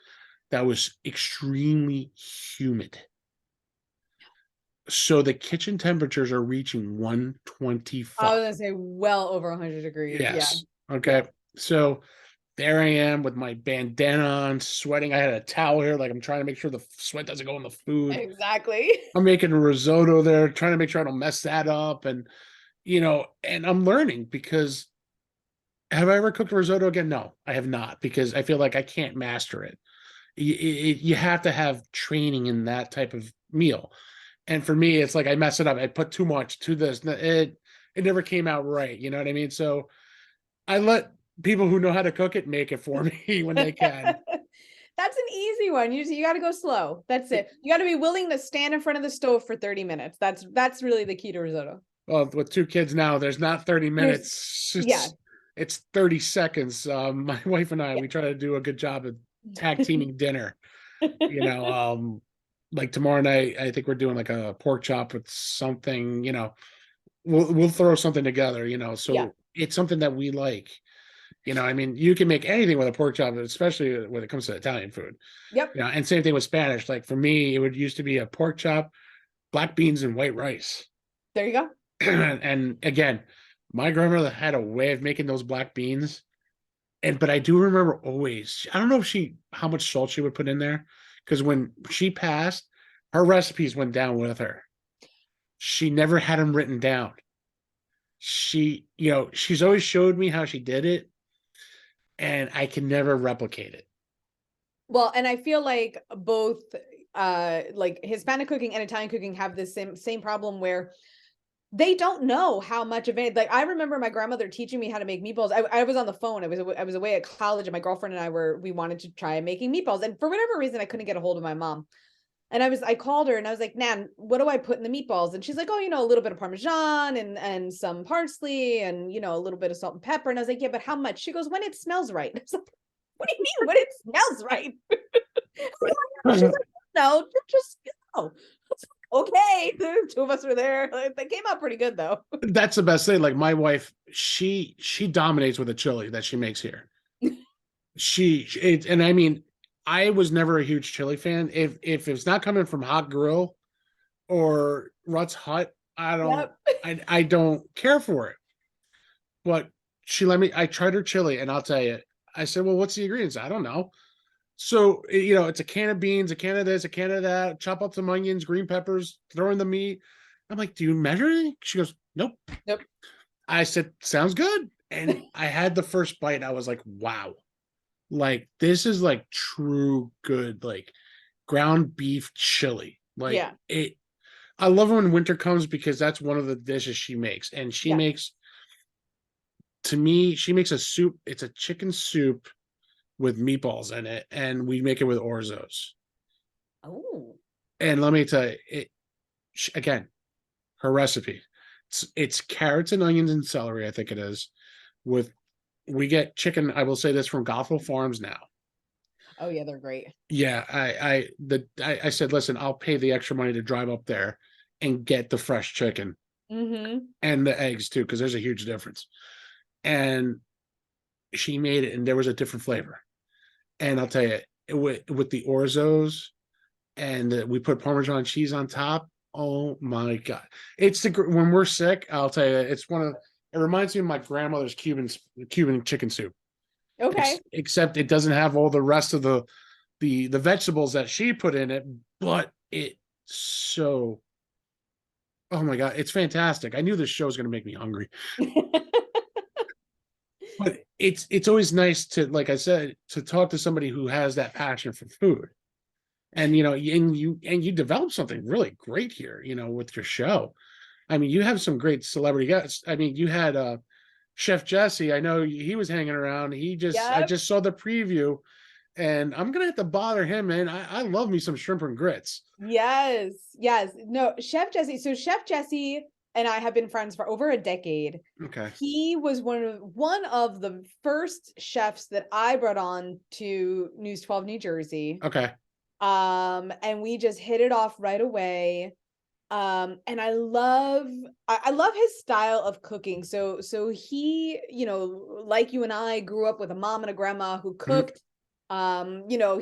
Speaker 1: that was extremely humid. So the kitchen temperatures are reaching
Speaker 2: I
Speaker 1: 125.
Speaker 2: was gonna say well over 100 degrees. Yeah.
Speaker 1: Yes. Okay.
Speaker 2: Yeah.
Speaker 1: So there I am with my bandana on, sweating. I had a towel here, like I'm trying to make sure the sweat doesn't go in the food.
Speaker 2: Exactly.
Speaker 1: I'm making a risotto there, trying to make sure I don't mess that up. And, and I'm learning because have I ever cooked a risotto again? No, I have not, because I feel like I can't master it. You have to have training in that type of meal. And for me, it's like I mess it up. I put too much to this. It never came out right. You know what I mean? So I let people who know how to cook it make it for me when they can.
Speaker 2: That's an easy one. You got to go slow. That's it. You got to be willing to stand in front of the stove for 30 minutes. That's really the key to risotto.
Speaker 1: Well, with two kids now, there's not 30
Speaker 2: There's
Speaker 1: minutes.
Speaker 2: yeah.
Speaker 1: It's 30 seconds. My wife and I,
Speaker 2: Yeah.
Speaker 1: we try to do a good job of tag teaming dinner. You know, like tomorrow night, I think we're doing like a pork chop with something, we'll throw something together, so
Speaker 2: Yeah.
Speaker 1: it's something that we like. I mean, you can make anything with a pork chop, especially when it comes to Italian food.
Speaker 2: Yep.
Speaker 1: And same thing with Spanish. Like for me, it would used to be a pork chop, black beans, and white rice.
Speaker 2: There you go.
Speaker 1: And again, my grandmother had a way of making those black beans. But I do remember always, I don't know if how much salt she would put in there, because when she passed, her recipes went down with her. She never had them written down. She's always showed me how she did it, and I can never replicate it.
Speaker 2: Well, and I feel like both like Hispanic cooking and Italian cooking have this same problem where they don't know how much of it. Like I remember my grandmother teaching me how to make meatballs. I was on the phone. I was away at college, and my girlfriend and we wanted to try making meatballs. And for whatever reason, I couldn't get a hold of my mom. And I called her and I was like, Nan, what do I put in the meatballs? And she's like, oh, a little bit of Parmesan and some parsley and, a little bit of salt and pepper. And I was like, yeah, but how much? She goes, when it smells right. I was like, what do you mean when it smells right? She's like, no, just, okay. The two of us were there. They came out pretty good though.
Speaker 1: That's the best thing. Like my wife, she dominates with the chili that she makes here. And I mean, I was never a huge chili fan. If it's not coming from Hot Grill or Rutt's Hut,
Speaker 2: Yep.
Speaker 1: I don't care for it. But I tried her chili, and I'll tell you, I said, well, what's the ingredients? I don't know. So, it's a can of beans, a can of this, a can of that, chop up some onions, green peppers, throw in the meat. I'm like, do you measure anything? She goes, nope.
Speaker 2: Nope.
Speaker 1: I said, sounds good. And I had the first bite. I was like, wow. Like, this is like true good, like ground beef chili. Like
Speaker 2: Yeah.
Speaker 1: I love it when winter comes, because that's one of the dishes she makes. And she makes a soup. It's a chicken soup with meatballs in it, and we make it with orzos.
Speaker 2: Oh.
Speaker 1: And let me tell you, again, her recipe. It's carrots and onions and celery, I think it is. We get chicken. I will say this, from Gothel Farms now.
Speaker 2: Oh yeah, they're great.
Speaker 1: Yeah, I said, listen, I'll pay the extra money to drive up there and get the fresh chicken and the eggs too, because there's a huge difference. And she made it, and there was a different flavor. And I'll tell you, with the orzos, and we put Parmesan cheese on top. Oh my God! When we're sick, I'll tell you, it reminds me of my grandmother's Cuban chicken soup.
Speaker 2: Okay.
Speaker 1: Except it doesn't have all the rest of the vegetables that she put in it, but oh my God, it's fantastic. I knew this show was going to make me hungry. But it's always nice to, like I said, to talk to somebody who has that passion for food. And you develop something really great here, with your show. I mean, you have some great celebrity guests. I mean, you had Chef Jesse. I know he was hanging around. I just saw the preview, and I'm gonna have to bother him, man. I love me some shrimp and grits.
Speaker 2: Yes. No, Chef Jesse. So Chef Jesse and I have been friends for over a decade.
Speaker 1: Okay.
Speaker 2: He was one of the first chefs that I brought on to News 12 New Jersey.
Speaker 1: Okay.
Speaker 2: And we just hit it off right away. And I love his style of cooking. So he, like you and I, grew up with a mom and a grandma who
Speaker 1: Mhm.
Speaker 2: cooked.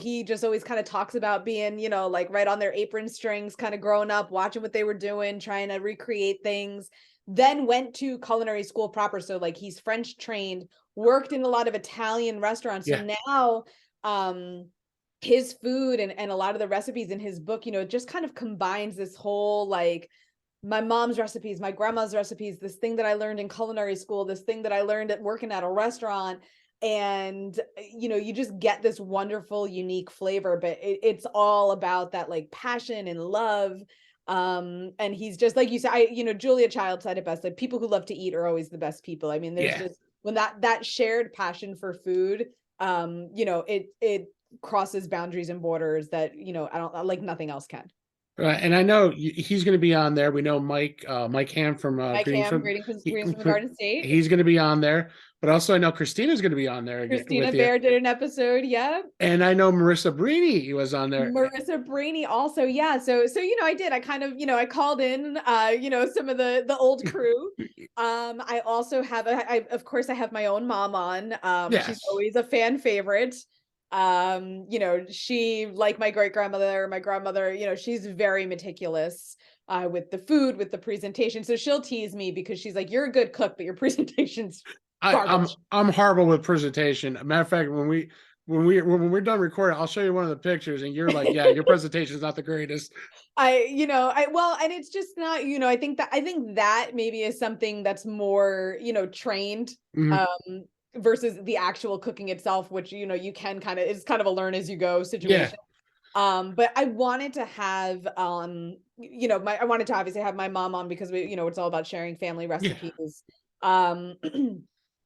Speaker 2: He just always kind of talks about being, like right on their apron strings, kind of growing up, watching what they were doing, trying to recreate things. Then went to culinary school proper. So like he's French trained, worked in a lot of Italian restaurants. So
Speaker 1: Yeah.
Speaker 2: now his food and a lot of the recipes in his book, just kind of combines this whole like my mom's recipes, my grandma's recipes, this thing that I learned in culinary school, this thing that I learned at working at a restaurant. And, you just get this wonderful, unique flavor, but it's all about that like passion and love. And he's just like you said, Julia Child said it best, like people who love to eat are always the best people. I mean, there's
Speaker 1: Yeah.
Speaker 2: just when that shared passion for food, it crosses boundaries and borders that, I don't like nothing else can.
Speaker 1: And I know he's going to be on there. We know Mike Ham from
Speaker 2: Mike
Speaker 1: Greetings
Speaker 2: Ham,
Speaker 1: from
Speaker 2: greetings from the Garden State.
Speaker 1: he's going to be on there. But also I know Christina's going to be on there again
Speaker 2: Christina
Speaker 1: with you.
Speaker 2: Bear did an episode. Yeah.
Speaker 1: And I know Marissa Brini was on there.
Speaker 2: Marissa Brainy also. Yeah. So, I did, I kind of, I called in, some of the old crew. I also have, of course I have my own mom on. She's
Speaker 1: Yes.
Speaker 2: always a fan favorite. She, like my great grandmother, my grandmother, she's very meticulous with the food, with the presentation. So she'll tease me because she's like, you're a good cook, but your presentation's garbage.
Speaker 1: I'm horrible with presentation. Matter of fact, when we're done recording, I'll show you one of the pictures, and you're like, yeah, your presentation is not the greatest.
Speaker 2: Well, and it's just not, I think that maybe is something that's more, trained,
Speaker 1: Mhm.
Speaker 2: versus the actual cooking itself, which, you can it's kind of a learn as you go
Speaker 1: Yeah.
Speaker 2: situation. But I wanted to have, I wanted to obviously have my mom on because it's all about sharing family
Speaker 1: Yeah.
Speaker 2: recipes. Um,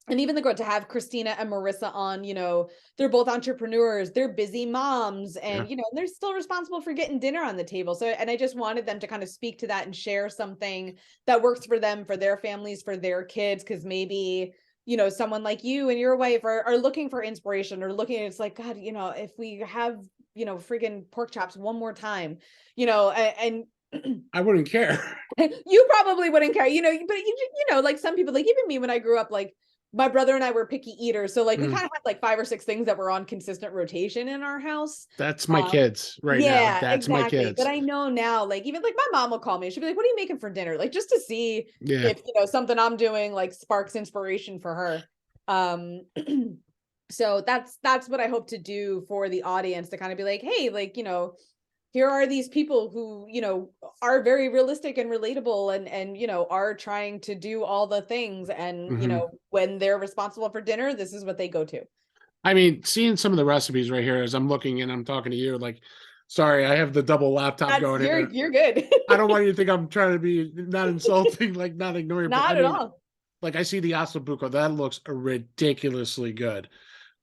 Speaker 2: and even to have Christina and Marissa on, they're both entrepreneurs, they're busy moms,
Speaker 1: Yeah.
Speaker 2: and, they're still responsible for getting dinner on the table. So, and I just wanted them to kind of speak to that and share something that works for them, for their families, for their kids. Cause maybe, someone like you and your wife are looking for inspiration or looking, it's like, God, if we have, freaking pork chops one more time, and
Speaker 1: I wouldn't care.
Speaker 2: you probably wouldn't care, but like some people, like even me when I grew up, like my brother and I were picky eaters. So like we
Speaker 1: Mm.
Speaker 2: kind of had like 5 or 6 things that were on consistent rotation in our house.
Speaker 1: That's my
Speaker 2: Um,
Speaker 1: kids right now.
Speaker 2: yeah,
Speaker 1: That's my
Speaker 2: exactly. But
Speaker 1: kids.
Speaker 2: I know now, like even like my mom will call me. She'll be like, "What are you making for dinner?" Like just to see
Speaker 1: Yeah.
Speaker 2: if something I'm doing like sparks inspiration for her. Um, so that's what I hope to do for the audience, to kind of be like, hey, like, here are these people who, are very realistic and relatable and, are trying to do all the things. And,
Speaker 1: Mhm.
Speaker 2: when they're responsible for dinner, this is what they go to.
Speaker 1: I mean, seeing some of the recipes right here as I'm looking and I'm talking to you, like, sorry, I have the double laptop
Speaker 2: That's
Speaker 1: going in there.
Speaker 2: you're good.
Speaker 1: I don't want you to think I'm trying to be not insulting, like not ignoring, but I
Speaker 2: Not at
Speaker 1: mean,
Speaker 2: all.
Speaker 1: like I see the ossobuco, that looks ridiculously good.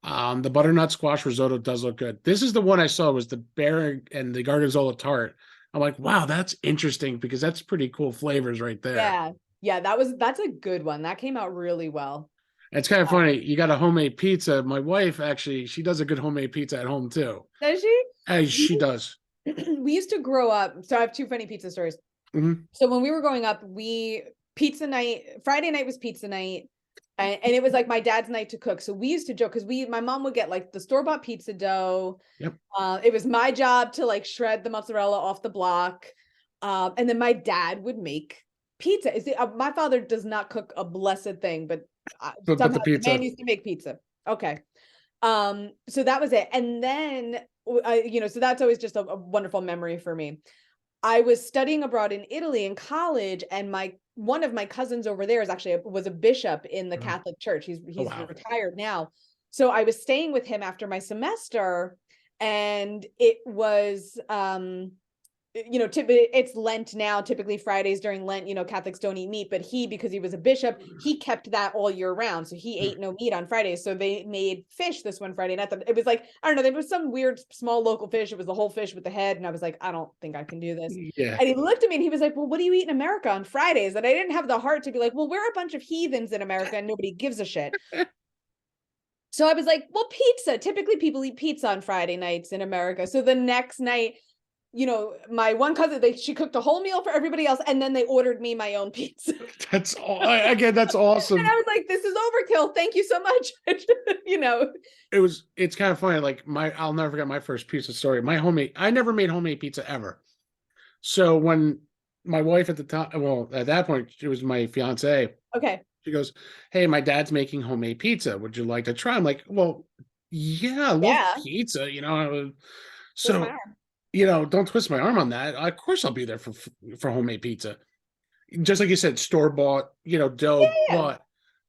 Speaker 1: The butternut squash risotto does look good. This is the one I saw was the bear and the gorgonzola tart. I'm like, wow, that's interesting because that's pretty cool flavors right there.
Speaker 2: Yeah. Yeah, that's a good one. That came out really well.
Speaker 1: It's kind of funny. You got a homemade pizza. My wife actually, she does a good homemade pizza at home too.
Speaker 2: Does she?
Speaker 1: As she does.
Speaker 2: We used to grow up. So I have 2 funny pizza stories.
Speaker 1: Mhm.
Speaker 2: So when we were growing up, pizza night, Friday night was pizza night. And it was like my dad's night to cook. So we used to joke because my mom would get like the store-bought pizza dough.
Speaker 1: Yep.
Speaker 2: It was my job to like shred the mozzarella off the block. And then my dad would make pizza. My father does not cook a blessed thing, but
Speaker 1: But
Speaker 2: somehow
Speaker 1: the
Speaker 2: the man
Speaker 1: pizza.
Speaker 2: used to make pizza. Okay. So that was it. And then, so that's always just a wonderful memory for me. I was studying abroad in Italy in college, and one of my cousins over there was a bishop in the
Speaker 1: Mhm.
Speaker 2: Catholic Church.
Speaker 1: Oh,
Speaker 2: He's
Speaker 1: wow.
Speaker 2: retired now. So I was staying with him after my semester, and it was it's Lent now. Typically Fridays during Lent, Catholics don't eat meat, but because he was a bishop, he kept that all year round. So he ate no meat on Fridays. So they made fish this one Friday night. It was like, I don't know, there was some weird small local fish. It was the whole fish with the head. And I was like, I don't think I can do this.
Speaker 1: Yeah.
Speaker 2: And he looked at me and he was like, well, what do you eat in America on Fridays? And I didn't have the heart to be like, well, we're a bunch of heathens in America and nobody gives a shit. So I was like, well, pizza. Typically people eat pizza on Friday nights in America. So the next night, my one cousin, she cooked a whole meal for everybody else, and then they ordered me my own pizza.
Speaker 1: That's all. Again, that's
Speaker 2: And
Speaker 1: awesome.
Speaker 2: I was like, this is overkill. Thank you so much.
Speaker 1: It's kind of funny. Like I'll never forget my first pizza story. I never made homemade pizza ever. So when my wife at the time, well, at that point, she was my fiance.
Speaker 2: Okay.
Speaker 1: She goes, "Hey, my dad's making homemade pizza. Would you like to try?" I'm like, "Well, yeah, I love
Speaker 2: Yeah.
Speaker 1: pizza,
Speaker 2: Twist my
Speaker 1: So,
Speaker 2: arm.
Speaker 1: don't twist my arm on that. Of course, I'll be there for homemade pizza. Just like you said, store bought, dough,
Speaker 2: Yeah.
Speaker 1: but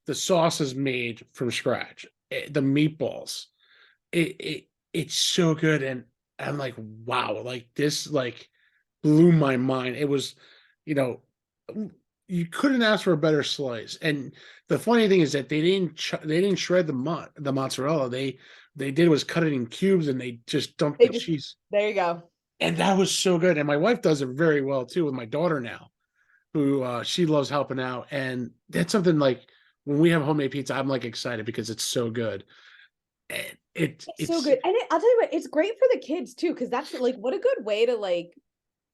Speaker 1: the sauce is made from scratch. The meatballs, it's so good, and I'm like, wow, like this, like blew my mind. It was, you know, you couldn't ask for a better slice. And the funny thing is that they didn't shred the mozzarella. They did was cut it in cubes, and they just dumped
Speaker 2: They
Speaker 1: the
Speaker 2: just
Speaker 1: cheese,
Speaker 2: There you go.
Speaker 1: and that was so good. And my wife does it very well too with my daughter now, who she loves helping out. And that's something like when we have homemade pizza, I'm like excited because it's so good. And
Speaker 2: It's so good. And I'll tell you what, it's great for the kids too, because that's like what a good way to like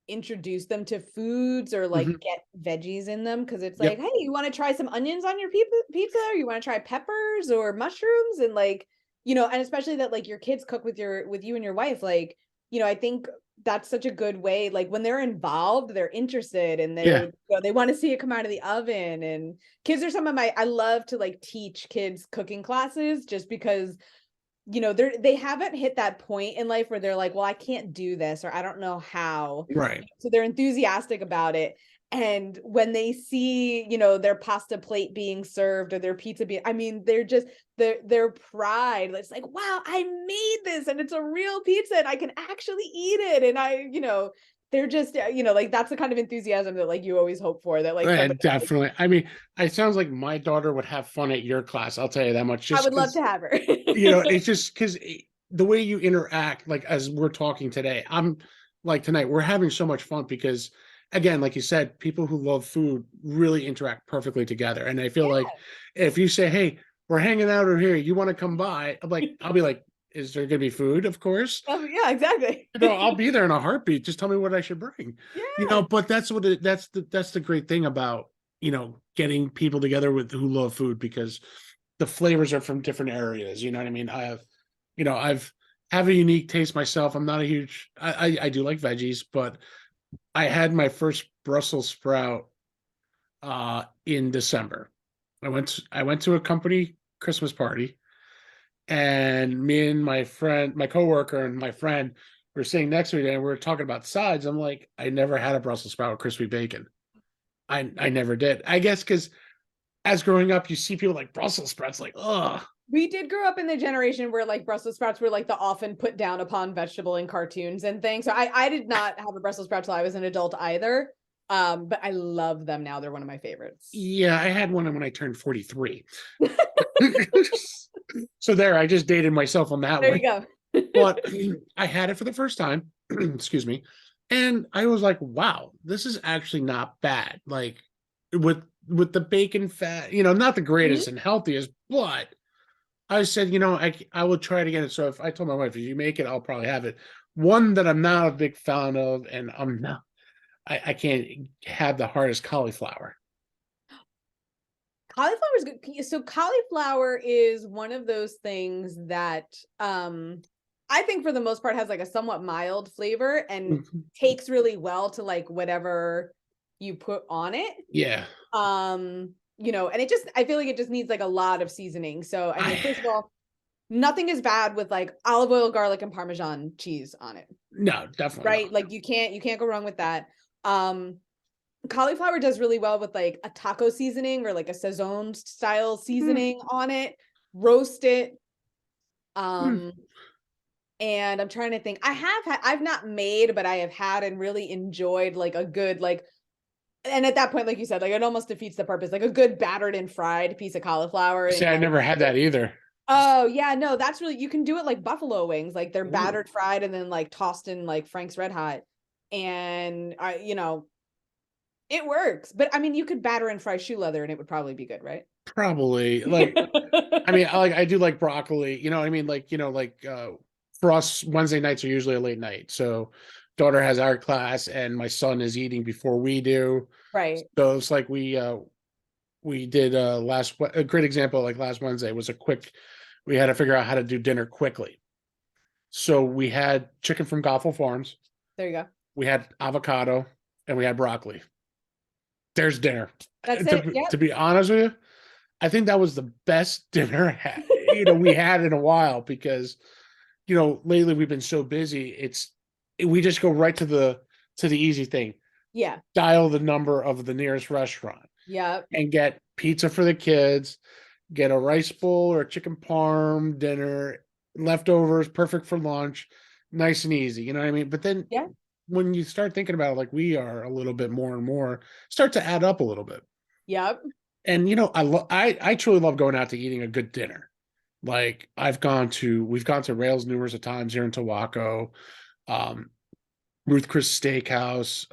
Speaker 2: introduce them to foods or like
Speaker 1: Mhm.
Speaker 2: get veggies in them, because it's like,
Speaker 1: Yep.
Speaker 2: hey, you want to try some onions on your pizza, or you want to try peppers or mushrooms, and like, and especially that like your kids cook with you and your wife, like, I think that's such a good way, like when they're involved, they're interested, and
Speaker 1: Yeah.
Speaker 2: they want to see it come out of the oven. And kids are some of my I love to like teach kids cooking classes, just because they haven't hit that point in life where they're like, well, I can't do this, or I don't know how.
Speaker 1: Right.
Speaker 2: So they're enthusiastic about it. And when they see, their pasta plate being served, or their pizza being, I mean, they're just their pride. It's like, wow, I made this, and it's a real pizza, and I can actually eat it. And they're just, like that's the kind of enthusiasm that like you always hope for, that like somebody, like,
Speaker 1: Definitely. I mean, it sounds like my daughter would have fun at your class. I'll tell you that much.
Speaker 2: I
Speaker 1: Just
Speaker 2: would love
Speaker 1: because,
Speaker 2: to have her.
Speaker 1: it's just because the way you interact, like as we're talking today, I'm like tonight, we're having so much fun because, again, like you said, people who love food really interact perfectly together. And I feel like if you say, "Hey, we're hanging out over here, you want to come by?" I'll be like, "Is there going to be food?" Of course.
Speaker 2: Oh, yeah, exactly.
Speaker 1: I'll be there in a heartbeat. Just tell me what I should bring.
Speaker 2: Yeah.
Speaker 1: But that's the great thing about, getting people together who love food, because the flavors are from different areas. You know what I mean? I've have a unique taste myself. I'm not a huge I do like veggies, but I had my first Brussels sprout in December. I went to a company Christmas party, and me and my coworker and my friend were sitting next to me, and we were talking about sides. I'm like, I never had a Brussels sprout with crispy bacon. I never did. I guess because as growing up, you see people like Brussels sprouts, like, oh,
Speaker 2: We did grow up in the generation where like Brussels sprouts were like the often put down upon vegetable in cartoons and things. So I did not have a Brussels sprout till I was an adult either. But I love them now. They're one of my favorites.
Speaker 1: yeah, I had one when I turned 43. So there, I just dated myself on that
Speaker 2: There
Speaker 1: one.
Speaker 2: you go.
Speaker 1: But I had it for the first time, excuse me, and I was like, wow, this is actually not bad. Like with the bacon fat, not the greatest
Speaker 2: Mhm.
Speaker 1: and healthiest, but I said, I will try it again. So if I told my wife, if you make it, I'll probably have it. One that I'm not a big fan of, and I can't have the hardest cauliflower.
Speaker 2: Cauliflower is good. So cauliflower is one of those things that I think for the most part has like a somewhat mild flavor and
Speaker 1: Mhm.
Speaker 2: takes really well to like whatever you put on it.
Speaker 1: Yeah.
Speaker 2: And I feel like it just needs like a lot of seasoning. So I mean,
Speaker 1: I
Speaker 2: first of all, nothing is bad with like olive oil, garlic, and Parmesan cheese on it,
Speaker 1: No, definitely
Speaker 2: right?
Speaker 1: not.
Speaker 2: Like you can't go wrong with that. Um, Cauliflower does really well with like a taco seasoning or like a Sazon style
Speaker 1: Mm,
Speaker 2: seasoning on it. Roast it.
Speaker 1: mm.
Speaker 2: Um, and I'm trying to think. I've not made, but I have had and really enjoyed like a good like. And at that point, like you said, like it almost defeats the purpose. Like a good battered and fried piece of cauliflower
Speaker 1: See,
Speaker 2: and
Speaker 1: I
Speaker 2: like.
Speaker 1: never had that either.
Speaker 2: Oh yeah, no, that's really, you can do it like buffalo wings, like they're
Speaker 1: Ooh,
Speaker 2: battered, fried, and then like tossed in like Frank's Red Hot, and it works. But I mean, you could batter and fry shoe leather, and it would probably be good, right?
Speaker 1: probably. I do like broccoli. You know what I mean? For us, Wednesday nights are usually a late night. So daughter has art class and my son is eating before we do.
Speaker 2: Right.
Speaker 1: So it's like we did a great example, like last Wednesday was we had to figure out how to do dinner quickly. So we had chicken from Goffle Farms,
Speaker 2: There you go.
Speaker 1: we had avocado, and we had broccoli. There's dinner.
Speaker 2: That's it. Yep.
Speaker 1: To be honest with you, I think that was the best dinner we had in a while, because lately we've been so busy. We just go right to the easy thing.
Speaker 2: Yeah.
Speaker 1: Dial the number of the nearest restaurant.
Speaker 2: Yep.
Speaker 1: And get pizza for the kids, get a rice bowl or chicken parm dinner, leftovers, perfect for lunch, nice and easy. You know what I mean? But then
Speaker 2: Yeah.
Speaker 1: when you start thinking about it, like we are a little bit more and more, start to add up a little bit.
Speaker 2: Yep.
Speaker 1: And I truly love going out to eating a good dinner. Like we've gone to Rails numerous of times here in Towako, Ruth Chris Steakhouse,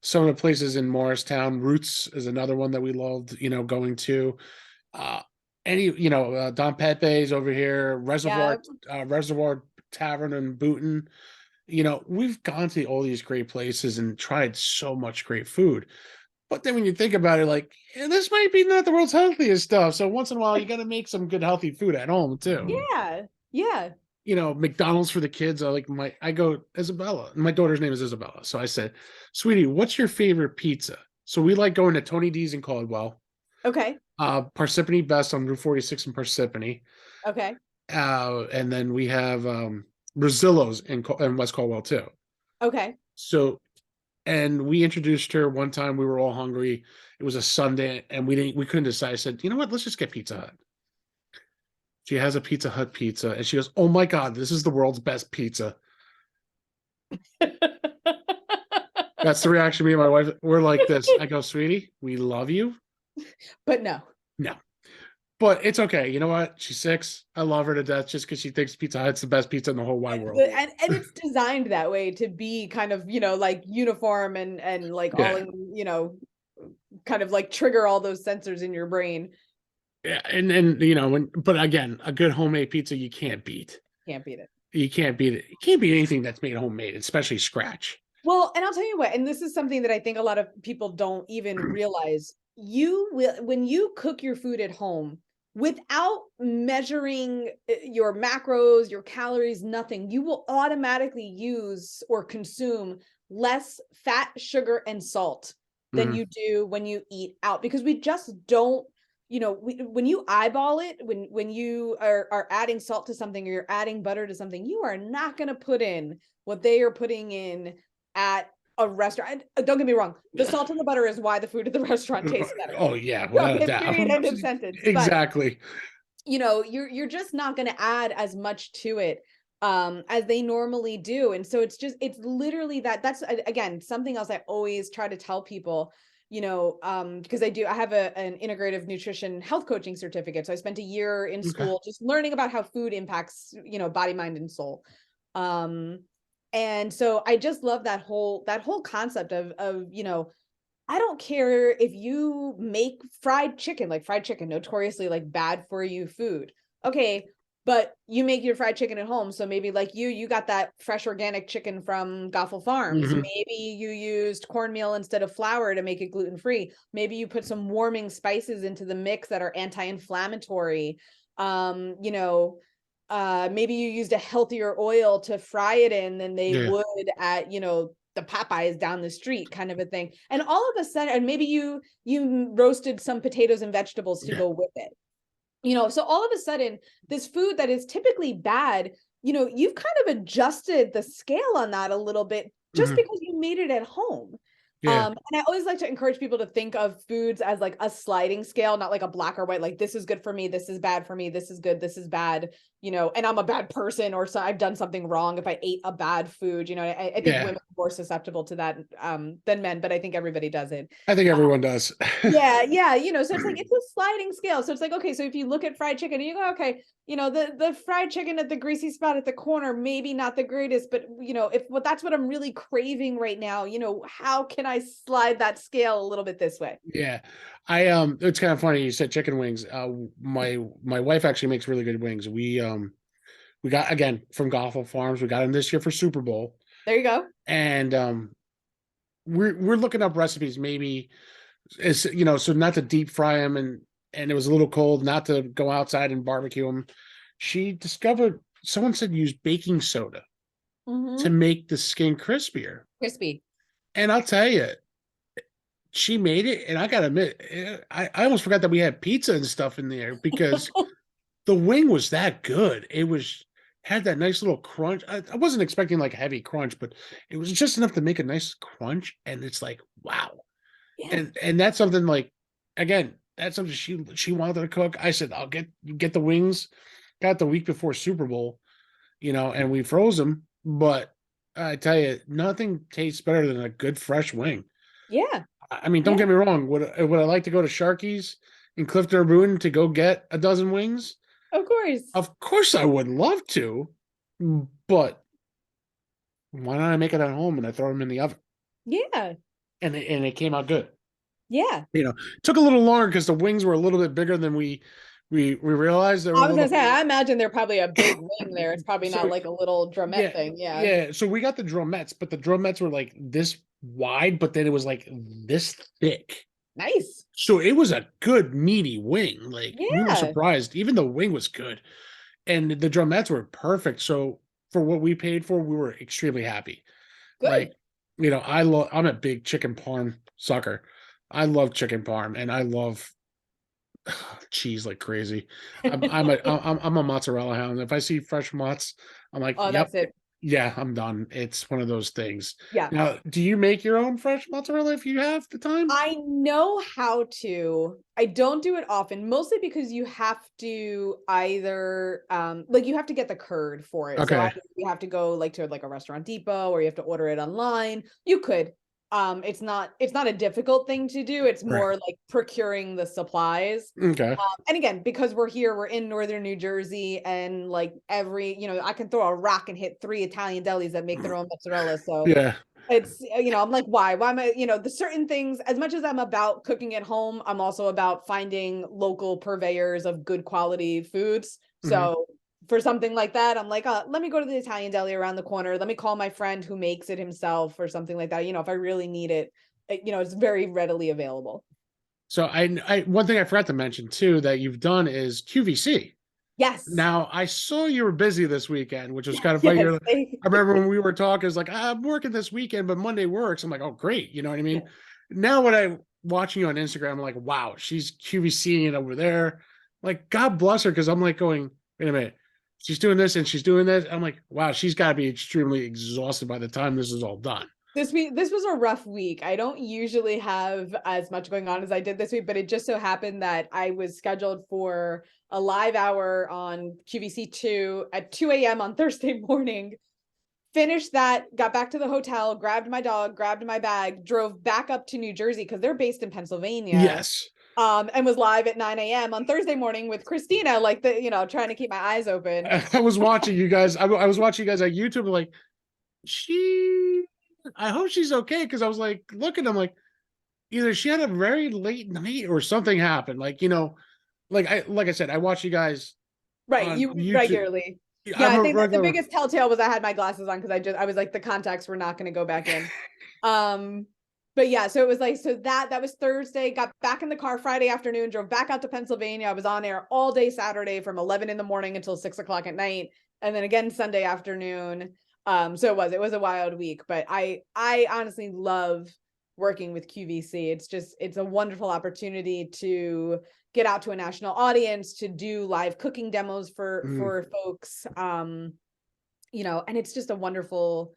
Speaker 1: some of the places in Morristown. Roots is another one that we loved, going to. Don Pepe's over here, Reservoir Tavern in Boonton. We've gone to all these great places and tried so much great food. But then when you think about it, like, this might be not the world's healthiest stuff. So once in a while, you got to make some good, healthy food at home too.
Speaker 2: Yeah. Yeah.
Speaker 1: McDonald's for the kids. I go, Isabella. My daughter's name is Isabella. So I said, sweetie, what's your favorite pizza? So we like going to Tony D's in Caldwell.
Speaker 2: Okay.
Speaker 1: Parsippany Best on Route 46 in Parsippany.
Speaker 2: Okay.
Speaker 1: And then we have Brazillo's in West Caldwell too.
Speaker 2: Okay.
Speaker 1: So, and we introduced her one time. We were all hungry. It was a Sunday, and we couldn't decide. I said, you know what? Let's just get Pizza Hut. She has a Pizza Hut pizza, and she goes, "Oh my God, this is the world's best pizza." That's the reaction me and my wife. We're like this. I go, sweetie, we love you,
Speaker 2: but no.
Speaker 1: But it's okay. You know what? She's 6. I love her to death just because she thinks Pizza Hut's the best pizza in the whole wide world.
Speaker 2: And it's designed that way to be kind of, like uniform and like all in, kind of like trigger all those sensors in your brain.
Speaker 1: Yeah, and but again, a good homemade pizza you can't beat.
Speaker 2: Can't beat it.
Speaker 1: You can't beat it. You can't beat anything that's made homemade, especially scratch.
Speaker 2: Well, and I'll tell you what, and this is something that I think a lot of people don't even realize. When you cook your food at home without measuring your macros, your calories, nothing, you will automatically use or consume less fat, sugar, and salt than you do when you eat out, because we just don't, when you eyeball it, when you are adding salt to something or you're adding butter to something, you are not going to put in what they are putting in at a restaurant. Don't get me wrong. The salt and the butter is why the food at the restaurant tastes better.
Speaker 1: Oh yeah. Without a doubt.
Speaker 2: Period, end of sentence.
Speaker 1: Exactly.
Speaker 2: But, you're just not going to add as much to it as they normally do. And so it's literally that's again, something else I always try to tell people, because I have an integrative nutrition health coaching certificate. So I spent a year in school just learning about how food impacts, body, mind, and soul. And so I just love that whole concept of, I don't care if you make fried chicken, notoriously like bad for you food. Okay. But you make your fried chicken at home. So maybe like you got that fresh organic chicken from Goffle Farms. Maybe you used cornmeal instead of flour to make it gluten-free. Maybe you put some warming spices into the mix that are anti-inflammatory. Maybe you used a healthier oil to fry it in than they would at, the Popeyes down the street, kind of a thing. And all of a sudden, and maybe you roasted some potatoes and vegetables to go with it. So all of a sudden, this food that is typically bad, you've kind of adjusted the scale on that a little bit just because you made it at home.
Speaker 1: Yeah.
Speaker 2: And I always like to encourage people to think of foods as like a sliding scale, not like a black or white, like this is good for me, this is bad for me, this is good, this is bad, and I'm a bad person, or so I've done something wrong if I ate a bad food. I think women are more susceptible to that than men, but I think everybody does it.
Speaker 1: I think everyone does.
Speaker 2: Yeah. So it's like, it's a sliding scale. So it's like, okay, so if you look at fried chicken and you go, okay, the fried chicken at the greasy spot at the corner, maybe not the greatest, but that's what I'm really craving right now, how can I slide that scale a little bit this way?
Speaker 1: Yeah. It's kind of funny you said chicken wings. My wife actually makes really good wings. We got, again, from Goffle Farms. We got them this year for Super Bowl.
Speaker 2: There you go.
Speaker 1: And we're looking up recipes, maybe, as so not to deep fry them, and it was a little cold, not to go outside and barbecue them. She discovered, someone said, use baking soda to make the skin crispier.
Speaker 2: Crispy.
Speaker 1: And I'll tell you, she made it, and I gotta admit, I almost forgot that we had pizza and stuff in there, because the wing was that good. It had that nice little crunch. I wasn't expecting like a heavy crunch, but it was just enough to make a nice crunch. And it's like, wow.
Speaker 2: Yeah.
Speaker 1: And that's something, like, again, that's something she wanted to cook. I said, I'll get the wings. Got the week before Super Bowl, and we froze them. But I tell you, nothing tastes better than a good fresh wing.
Speaker 2: Yeah.
Speaker 1: I mean, don't get me wrong. Would I like to go to Sharky's in Clifton Boone to go get a dozen wings?
Speaker 2: Of course.
Speaker 1: Of course I would love to, but why not I make it at home and I throw them in the oven?
Speaker 2: Yeah.
Speaker 1: And it came out good.
Speaker 2: Yeah.
Speaker 1: It took a little longer because the wings were a little bit bigger than we realized.
Speaker 2: I was gonna say, I imagine they're probably a big wing there. It's probably not like a little drumette thing. Yeah.
Speaker 1: Yeah. So we got the drumettes, but the drumettes were like this wide, but then it was like this thick.
Speaker 2: Nice.
Speaker 1: So it was a good meaty wing. Like, we were
Speaker 2: Yeah.
Speaker 1: surprised. Even the wing was good. And the drumettes were perfect. So for what we paid for, we were extremely happy.
Speaker 2: Good.
Speaker 1: Like, I'm a big chicken parm sucker. I love chicken parm, and I love cheese like crazy. I'm a mozzarella hound. If I see fresh mozz, I'm like,
Speaker 2: Oh,
Speaker 1: yep,
Speaker 2: that's it.
Speaker 1: yeah, I'm done. It's one of those things.
Speaker 2: Yeah.
Speaker 1: Now, do you make your own fresh mozzarella if you have the time?
Speaker 2: I know how to. I don't do it often, mostly because you have to either like you have to get the curd for it. So
Speaker 1: Okay.
Speaker 2: either you have to go like to like a restaurant depot, or you have to order it online. You could. It's not a difficult thing to do. It's more like procuring the supplies.
Speaker 1: Okay.
Speaker 2: And again, because we're in northern New Jersey, and like I can throw a rock and hit 3 Italian delis that make their own mozzarella. So
Speaker 1: Yeah.
Speaker 2: it's, I'm like, why am I, the certain things, as much as I'm about cooking at home, I'm also about finding local purveyors of good quality foods. So for something like that, I'm like, let me go to the Italian deli around the corner. Let me call my friend who makes it himself or something like that. If I really need it, it's very readily available.
Speaker 1: So I one thing I forgot to mention too that you've done is QVC.
Speaker 2: Yes.
Speaker 1: Now, I saw you were busy this weekend, which was kind of funny.
Speaker 2: Yes.
Speaker 1: I remember when we were talking, it's like, I'm working this weekend, but Monday works. I'm like, oh, great. You know what I mean? Yeah. Now, when I'm watching you on Instagram, I'm like, wow, she's QVCing it over there. Like, God bless her, because I'm like going, wait a minute. She's doing this and she's doing this. I'm like, wow, she's got to be extremely exhausted by the time this is all done.
Speaker 2: This was a rough week. I don't usually have as much going on as I did this week, but it just so happened that I was scheduled for a live hour on QVC2 at 2 a.m. on Thursday morning. Finished that, got back to the hotel, grabbed my dog, grabbed my bag, drove back up to New Jersey because they're based in Pennsylvania.
Speaker 1: Yes.
Speaker 2: And was live at 9 a.m. on Thursday morning with Christina, like trying to keep my eyes open.
Speaker 1: I was watching you guys. I was watching you guys on YouTube, like, I hope she's okay, because I was like looking, I'm like, either she had a very late night or something happened. Like, like I said, I watch you guys
Speaker 2: you
Speaker 1: YouTube
Speaker 2: regularly. Yeah, I think that's the biggest telltale was I had my glasses on because I was like, the contacts were not going to go back in. But yeah, so it was like, that was Thursday, got back in the car Friday afternoon, drove back out to Pennsylvania. I was on air all day Saturday from 11 in the morning until 6 o'clock at night. And then again, Sunday afternoon. So it was a wild week, but I honestly love working with QVC. It's a wonderful opportunity to get out to a national audience, to do live cooking demos for folks. And it's just a wonderful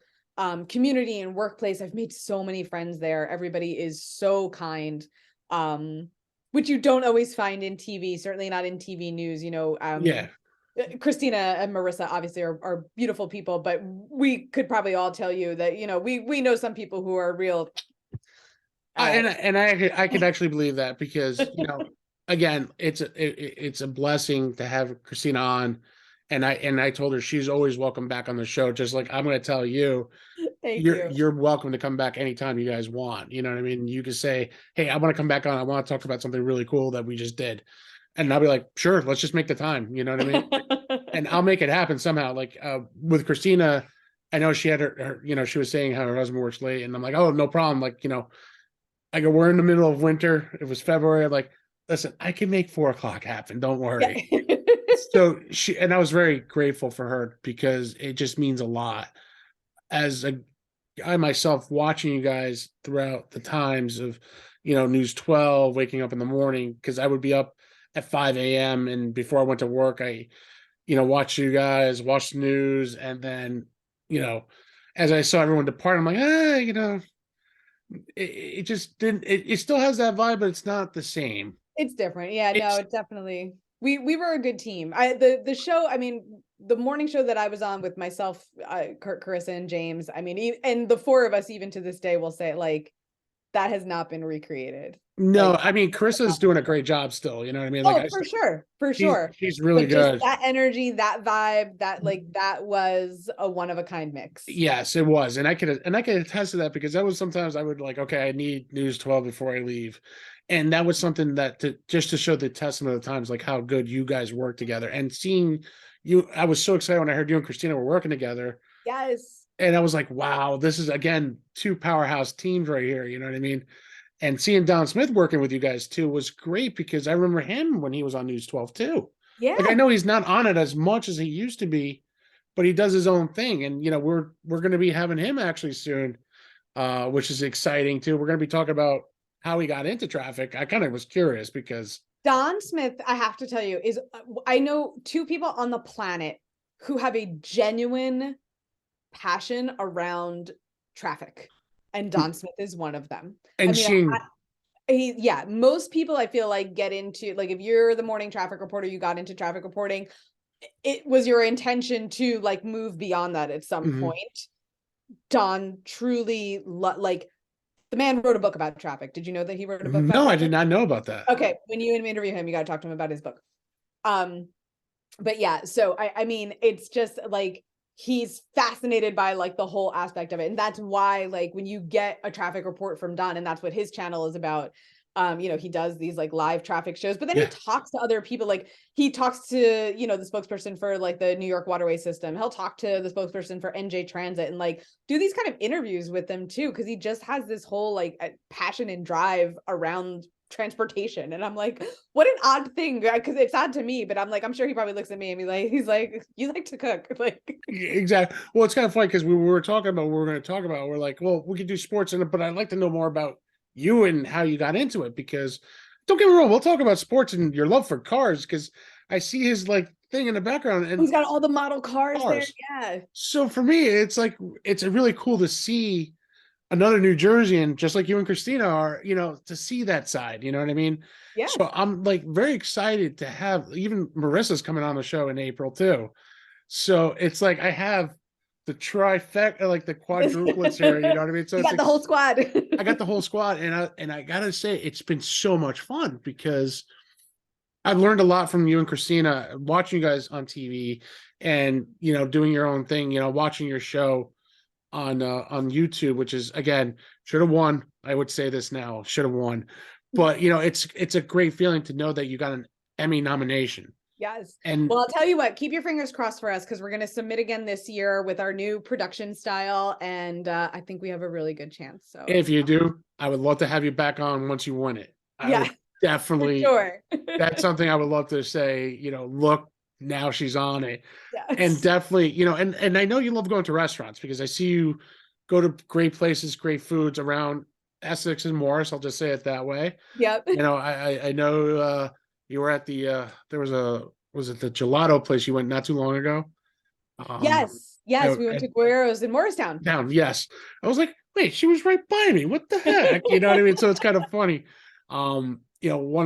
Speaker 2: community and workplace. I've made so many friends there. Everybody is so kind, which you don't always find in TV, certainly not in TV news, yeah. Christina and Marissa obviously are beautiful people, but we could probably all tell you that, we know some people who are real.
Speaker 1: And I could actually believe that, because, again, it's a blessing to have Christina on. And I told her she's always welcome back on the show. Just like I'm going to tell you, you're welcome to come back anytime you guys want. You know what I mean? You can say, hey, I want to come back on. I want to talk about something really cool that we just did. And I'll be like, sure, let's just make the time. You know what I mean? And I'll make it happen somehow. Like with Christina, I know she had her, she was saying how her husband works late, and I'm like, oh, no problem. Like, I go, we're in the middle of winter. It was February. I'm like, listen, I can make 4 o'clock happen. Don't
Speaker 2: Yeah.
Speaker 1: worry. So and I was very grateful for her because it just means a lot. As I myself watching you guys throughout the times of, News 12, waking up in the morning, because I would be up at 5 a.m. and before I went to work, I, watch you guys, watch the news, and then, you know, as I saw everyone depart, I'm like, it just didn't. It still has that vibe, but it's not the same.
Speaker 2: It's different. Yeah, no,
Speaker 1: It's
Speaker 2: it definitely. We were a good team. The show, I mean, the morning show that I was on with myself, Kurt, Carissa, and James. I mean, and the four of us, even to this day, will say like that has not been recreated.
Speaker 1: No,
Speaker 2: Like,
Speaker 1: I mean, Carissa's doing a great job still. You know what I mean? Like
Speaker 2: oh, for sure, for sure.
Speaker 1: she's really
Speaker 2: But just
Speaker 1: good.
Speaker 2: that energy, that vibe, that was a one of a kind mix.
Speaker 1: Yes, it was, and I could attest to that because that was sometimes I would like, okay, I need News 12 before I leave, and that was something that just to show the testament of the times, like how good you guys work together, and seeing you, I was so excited when I heard you and Christina were working together,
Speaker 2: Yes.
Speaker 1: and I was like, wow, this is again two powerhouse teams right here. You know what I mean? And seeing Don Smith working with you guys too was great because I remember him when he was on News 12 too. Like I
Speaker 2: Yeah.
Speaker 1: know he's not on it as much as he used to be, but he does his own thing. And we're going to be having him actually soon, which is exciting too. We're going to be talking about how he got into traffic. I kind of was curious because
Speaker 2: Don Smith, I have to tell you, is I know two people on the planet who have a genuine passion around traffic, and Don Smith is one of them. I
Speaker 1: and
Speaker 2: mean,
Speaker 1: seeing
Speaker 2: yeah, most people I feel like get into, like, if you're the morning traffic reporter, you got into traffic reporting, it was your intention to like move beyond that at some
Speaker 1: mhm.
Speaker 2: point. Don truly like the man wrote a book about traffic. Did you know that he wrote a book about
Speaker 1: No, I did
Speaker 2: traffic?
Speaker 1: not know about that.
Speaker 2: Okay, when you interview him, you got to talk to him about his book. Um, but yeah, so I mean, it's just like he's fascinated by like the whole aspect of it, and that's why like when you get a traffic report from Don, and that's what his channel is about. He does these like live traffic shows, but then he
Speaker 1: Yeah.
Speaker 2: talks to other people. Like he talks to the spokesperson for like the New York waterway system. He'll talk to the spokesperson for NJ Transit and like do these kind of interviews with them too, because he just has this whole like passion and drive around transportation. And I'm like, what an odd thing, because it's odd to me, but I'm like, I'm sure he probably looks at me and he's like, you like to cook. Like,
Speaker 1: Exactly. Well, it's kind of funny because we were talking about what we were going to talk about. We're like, well, we could do sports in it, but I'd like to know more about you and how you got into it because don't get me wrong, we'll talk about sports and your love for cars because I see his like thing in the background and
Speaker 2: he's got all the model cars there.
Speaker 1: cars.
Speaker 2: Yeah.
Speaker 1: So for me, it's like it's really cool to see another New Jerseyan, just like you and Christina are, to see that side. You know what I mean?
Speaker 2: Yeah.
Speaker 1: So I'm like very excited to have even Marissa's coming on the show in April too. So it's like I have the trifecta, like the quadruplets here. You know what I mean? So
Speaker 2: You
Speaker 1: it's
Speaker 2: got
Speaker 1: like
Speaker 2: the whole squad.
Speaker 1: I got the whole squad, and I gotta say it's been so much fun because I've learned a lot from you and Christina watching you guys on TV and doing your own thing. Watching your show on YouTube, which is again should have won. I would say this now should have won, but it's a great feeling to know that you got an Emmy nomination.
Speaker 2: Yes.
Speaker 1: And
Speaker 2: Well, I'll tell you what, keep your fingers crossed for us because we're going to submit again this year with our new production style. And I think we have a really good chance. So
Speaker 1: if you do, I would love to have you back on once you win it. I
Speaker 2: yeah,
Speaker 1: would
Speaker 2: for
Speaker 1: definitely,
Speaker 2: sure.
Speaker 1: that's something I would love to say, look, now she's on it. And
Speaker 2: Yes.
Speaker 1: definitely, and I know you love going to restaurants because I see you go to great places, great foods around Essex and Morris. I'll just say it that way.
Speaker 2: Yep.
Speaker 1: I know you were at the was it the gelato place you went not too long ago?
Speaker 2: Yes. Yes. We went to Guerrero's in Morristown.
Speaker 1: Down, yes. I was like, wait, she was right by me. What the heck? You know what I mean? So it's kind of funny. One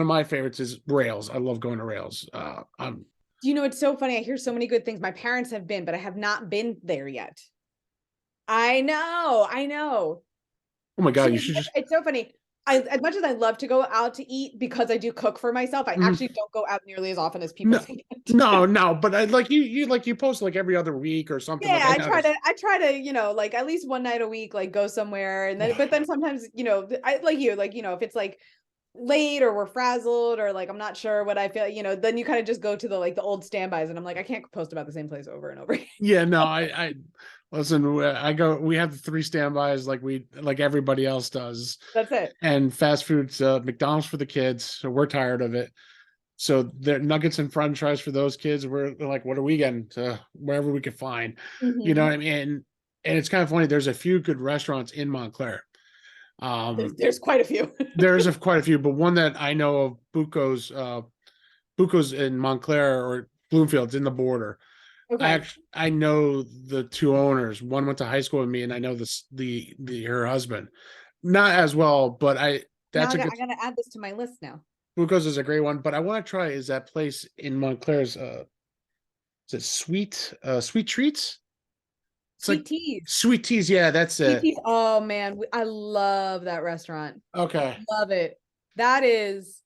Speaker 1: of my favorites is Rails. I love going to Rails.
Speaker 2: It's so funny. I hear so many good things. My parents have been, but I have not been there yet. I know. I know.
Speaker 1: Oh my God,
Speaker 2: See,
Speaker 1: you should just
Speaker 2: it's so funny. As much as I love to go out to eat because I do cook for myself, I actually don't go out nearly as often as people
Speaker 1: no,
Speaker 2: think.
Speaker 1: no, but I like you post like every other week or something.
Speaker 2: Yeah,
Speaker 1: Like
Speaker 2: I try to, like at least one night a week, like go somewhere. And then, but then sometimes, I like you, like, if it's like late or we're frazzled or like I'm not sure what I feel, then you kind of just go to the old standbys and I'm like, I can't post about the same place over and over.
Speaker 1: yeah, no, I Listen, we have the three standbys like everybody else does.
Speaker 2: That's it.
Speaker 1: And fast food's McDonald's for the kids. So we're tired of it. So the nuggets and french fries for those kids. We're like, what are we getting to wherever we can find? You know what I mean? And it's kind of funny. There's a few good restaurants in Montclair.
Speaker 2: There's quite a few.
Speaker 1: There's quite a few, but one that I know of, Buco's in Montclair or Bloomfield's in the border.
Speaker 2: Okay.
Speaker 1: I know the two owners. One went to high school with me, and I know her husband. Not as well, but that's
Speaker 2: now
Speaker 1: a good.
Speaker 2: I gotta add this to my list now.
Speaker 1: Buco's is a great one, but I want to try is that place in Montclair's is it sweet treats? It's
Speaker 2: Sweet
Speaker 1: like
Speaker 2: Teas.
Speaker 1: sweet teas, yeah, that's
Speaker 2: Sweet
Speaker 1: it.
Speaker 2: Teas. Oh man, I love that restaurant.
Speaker 1: Okay.
Speaker 2: Love it. That is,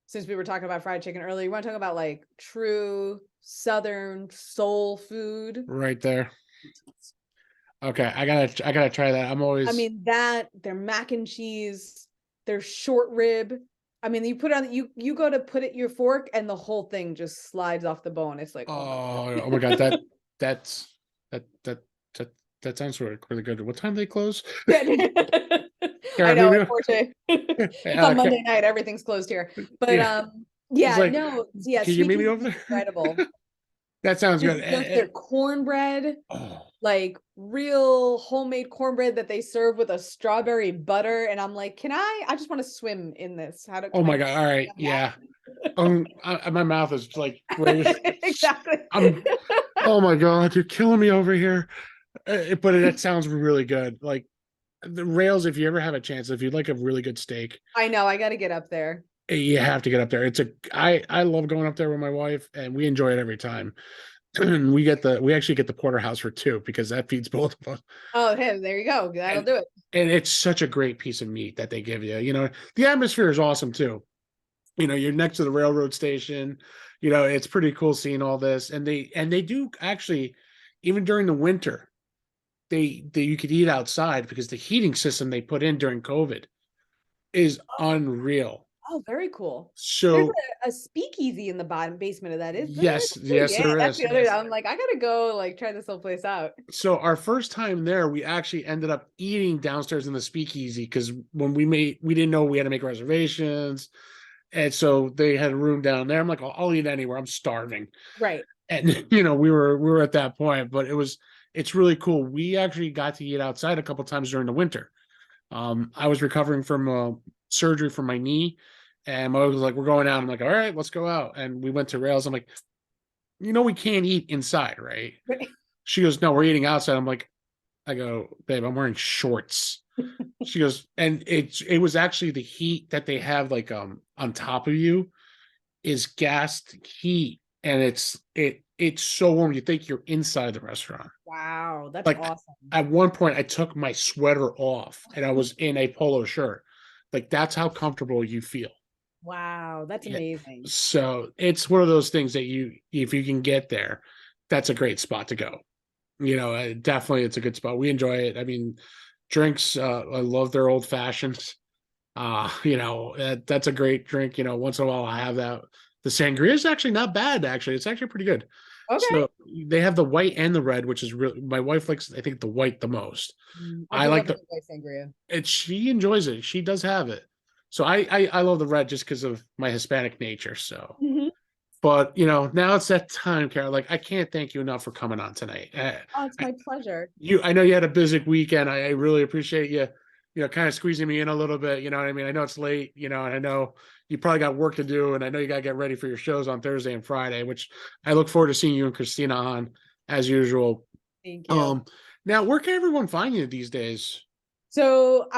Speaker 2: since we were talking about fried chicken earlier, you want to talk about like true Southern soul food?
Speaker 1: Right there. Okay, I gotta try that.
Speaker 2: I mean, that their mac and cheese, their short rib. I mean, you put on you go to put it your fork and the whole thing just slides off the bone. It's like,
Speaker 1: oh my god, that that sounds really good. What time do they close?
Speaker 2: I know, unfortunately. It's on Monday night, everything's closed here. But yeah,
Speaker 1: like,
Speaker 2: no, yeah,
Speaker 1: can you meet me over there?
Speaker 2: Incredible.
Speaker 1: That sounds good.
Speaker 2: Just their cornbread, like real homemade cornbread that they serve with a strawberry butter. And I'm like, I just want to swim in this.
Speaker 1: Oh my god! All right, yeah. My mouth is like
Speaker 2: exactly.
Speaker 1: Oh my god, you're killing me over here. But it sounds really good. Like the Rails, if you ever have a chance, if you'd like a really good steak,
Speaker 2: I know I got to get up there.
Speaker 1: You have to get up there. I love going up there with my wife, and we enjoy it every time. And we actually get the porterhouse for two because that feeds both of us.
Speaker 2: Oh, hey, there you go. That'll do it.
Speaker 1: And it's such a great piece of meat that they give you. You know, the atmosphere is awesome too. You know, you're next to the railroad station. You know, it's pretty cool seeing all this. And they do actually, even during the winter, you could eat outside because the heating system they put in during COVID is unreal.
Speaker 2: Oh, very cool.
Speaker 1: So
Speaker 2: there's a speakeasy in the bottom basement of that, is there?
Speaker 1: Yes, there
Speaker 2: that's
Speaker 1: is.
Speaker 2: The other, I'm like, I gotta go like try this whole place out.
Speaker 1: So our first time there, we actually ended up eating downstairs in the speakeasy because when we didn't know we had to make reservations. And so they had a room down there. I'm like, I'll eat anywhere. I'm starving.
Speaker 2: Right.
Speaker 1: And we were at that point, but it's really cool. We actually got to eat outside a couple times during the winter. I was recovering from surgery for my knee. And my wife was like, we're going out. I'm like, all right, let's go out. And we went to Rails. I'm like, we can't eat inside, right? She goes, no, we're eating outside. I go, babe, I'm wearing shorts. She goes, and it was actually the heat that they have like on top of you is gassed heat. And it's so warm. You think you're inside the restaurant.
Speaker 2: Wow, that's
Speaker 1: like,
Speaker 2: awesome.
Speaker 1: At one point I took my sweater off and I was in a polo shirt. Like that's how comfortable you feel.
Speaker 2: Wow, that's amazing.
Speaker 1: So it's one of those things that if you can get there, that's a great spot to go. Definitely it's a good spot. We enjoy it. I mean, drinks, I love their old fashions. That's a great drink. Once in a while I have that. The sangria is actually not bad, actually. It's actually pretty good.
Speaker 2: Okay.
Speaker 1: So they have the white and the red, which is really, my wife likes, I think, the white the most. I like the
Speaker 2: white sangria.
Speaker 1: And she enjoys it. She does have it. So I love the red just because of my Hispanic nature. So, but now it's that time, Cara. Like I can't thank you enough for coming on tonight.
Speaker 2: Oh, it's my pleasure.
Speaker 1: I know you had a busy weekend. I really appreciate you, kind of squeezing me in a little bit. You know what I mean? I know it's late, and I know you probably got work to do, and I know you got to get ready for your shows on Thursday and Friday, which I look forward to seeing you and Cucina on as usual.
Speaker 2: Thank you.
Speaker 1: Now, where can everyone find you these days?
Speaker 2: So,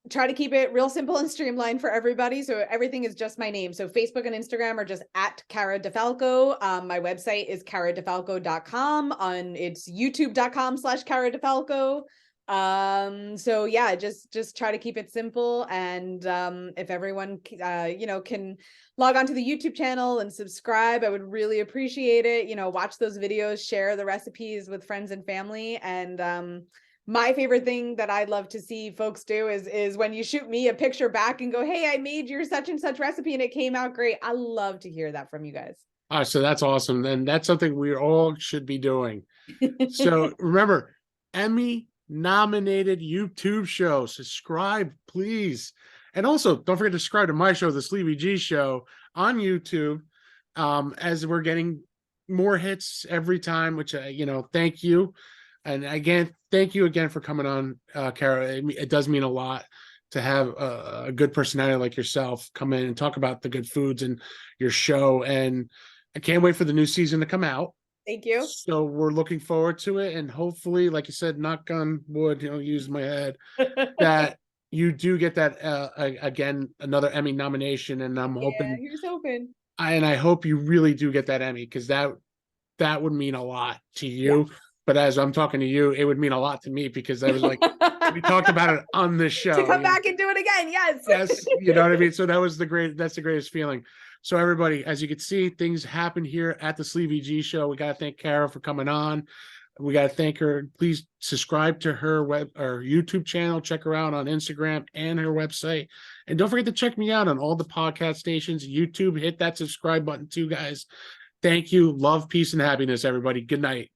Speaker 2: try to keep it real simple and streamlined for everybody. So everything is just my name. So Facebook and Instagram are just at Cara DeFalco. My website is caradefalco.com. It's youtube.com/Cara DeFalco. So yeah, just try to keep it simple. And if everyone can log on to the YouTube channel and subscribe, I would really appreciate it. Watch those videos, share the recipes with friends and family. And my favorite thing that I'd love to see folks do is when you shoot me a picture back and go, hey, I made your such and such recipe and it came out great. I love to hear that from you guys.
Speaker 1: So that's awesome. And that's something we all should be doing. So remember, Emmy nominated YouTube show. Subscribe, please. And also, don't forget to subscribe to my show, The Sleevy G Show, on YouTube, as we're getting more hits every time, which, thank you. And again, thank you again for coming on, Cara. It does mean a lot to have a good personality like yourself come in and talk about the good foods and your show. And I can't wait for the new season to come out.
Speaker 2: Thank you.
Speaker 1: So we're looking forward to it. And hopefully, like you said, knock on wood, use my head, that you do get that, again, another Emmy nomination. And I'm hoping,
Speaker 2: here's hoping.
Speaker 1: I hope you really do get that Emmy, because that would mean a lot to you.
Speaker 2: Yeah.
Speaker 1: But as I'm talking to you, it would mean a lot to me, because I was like, we talked about it on this show.
Speaker 2: To come back and do it again. Yes.
Speaker 1: Yes. You know what I mean? So that's the greatest feeling. So everybody, as you can see, things happen here at the Sleevy G Show. We got to thank Cara for coming on. We got to thank her. Please subscribe to her YouTube channel. Check her out on Instagram and her website. And don't forget to check me out on all the podcast stations, YouTube. Hit that subscribe button too, guys. Thank you. Love, peace, and happiness, everybody. Good night.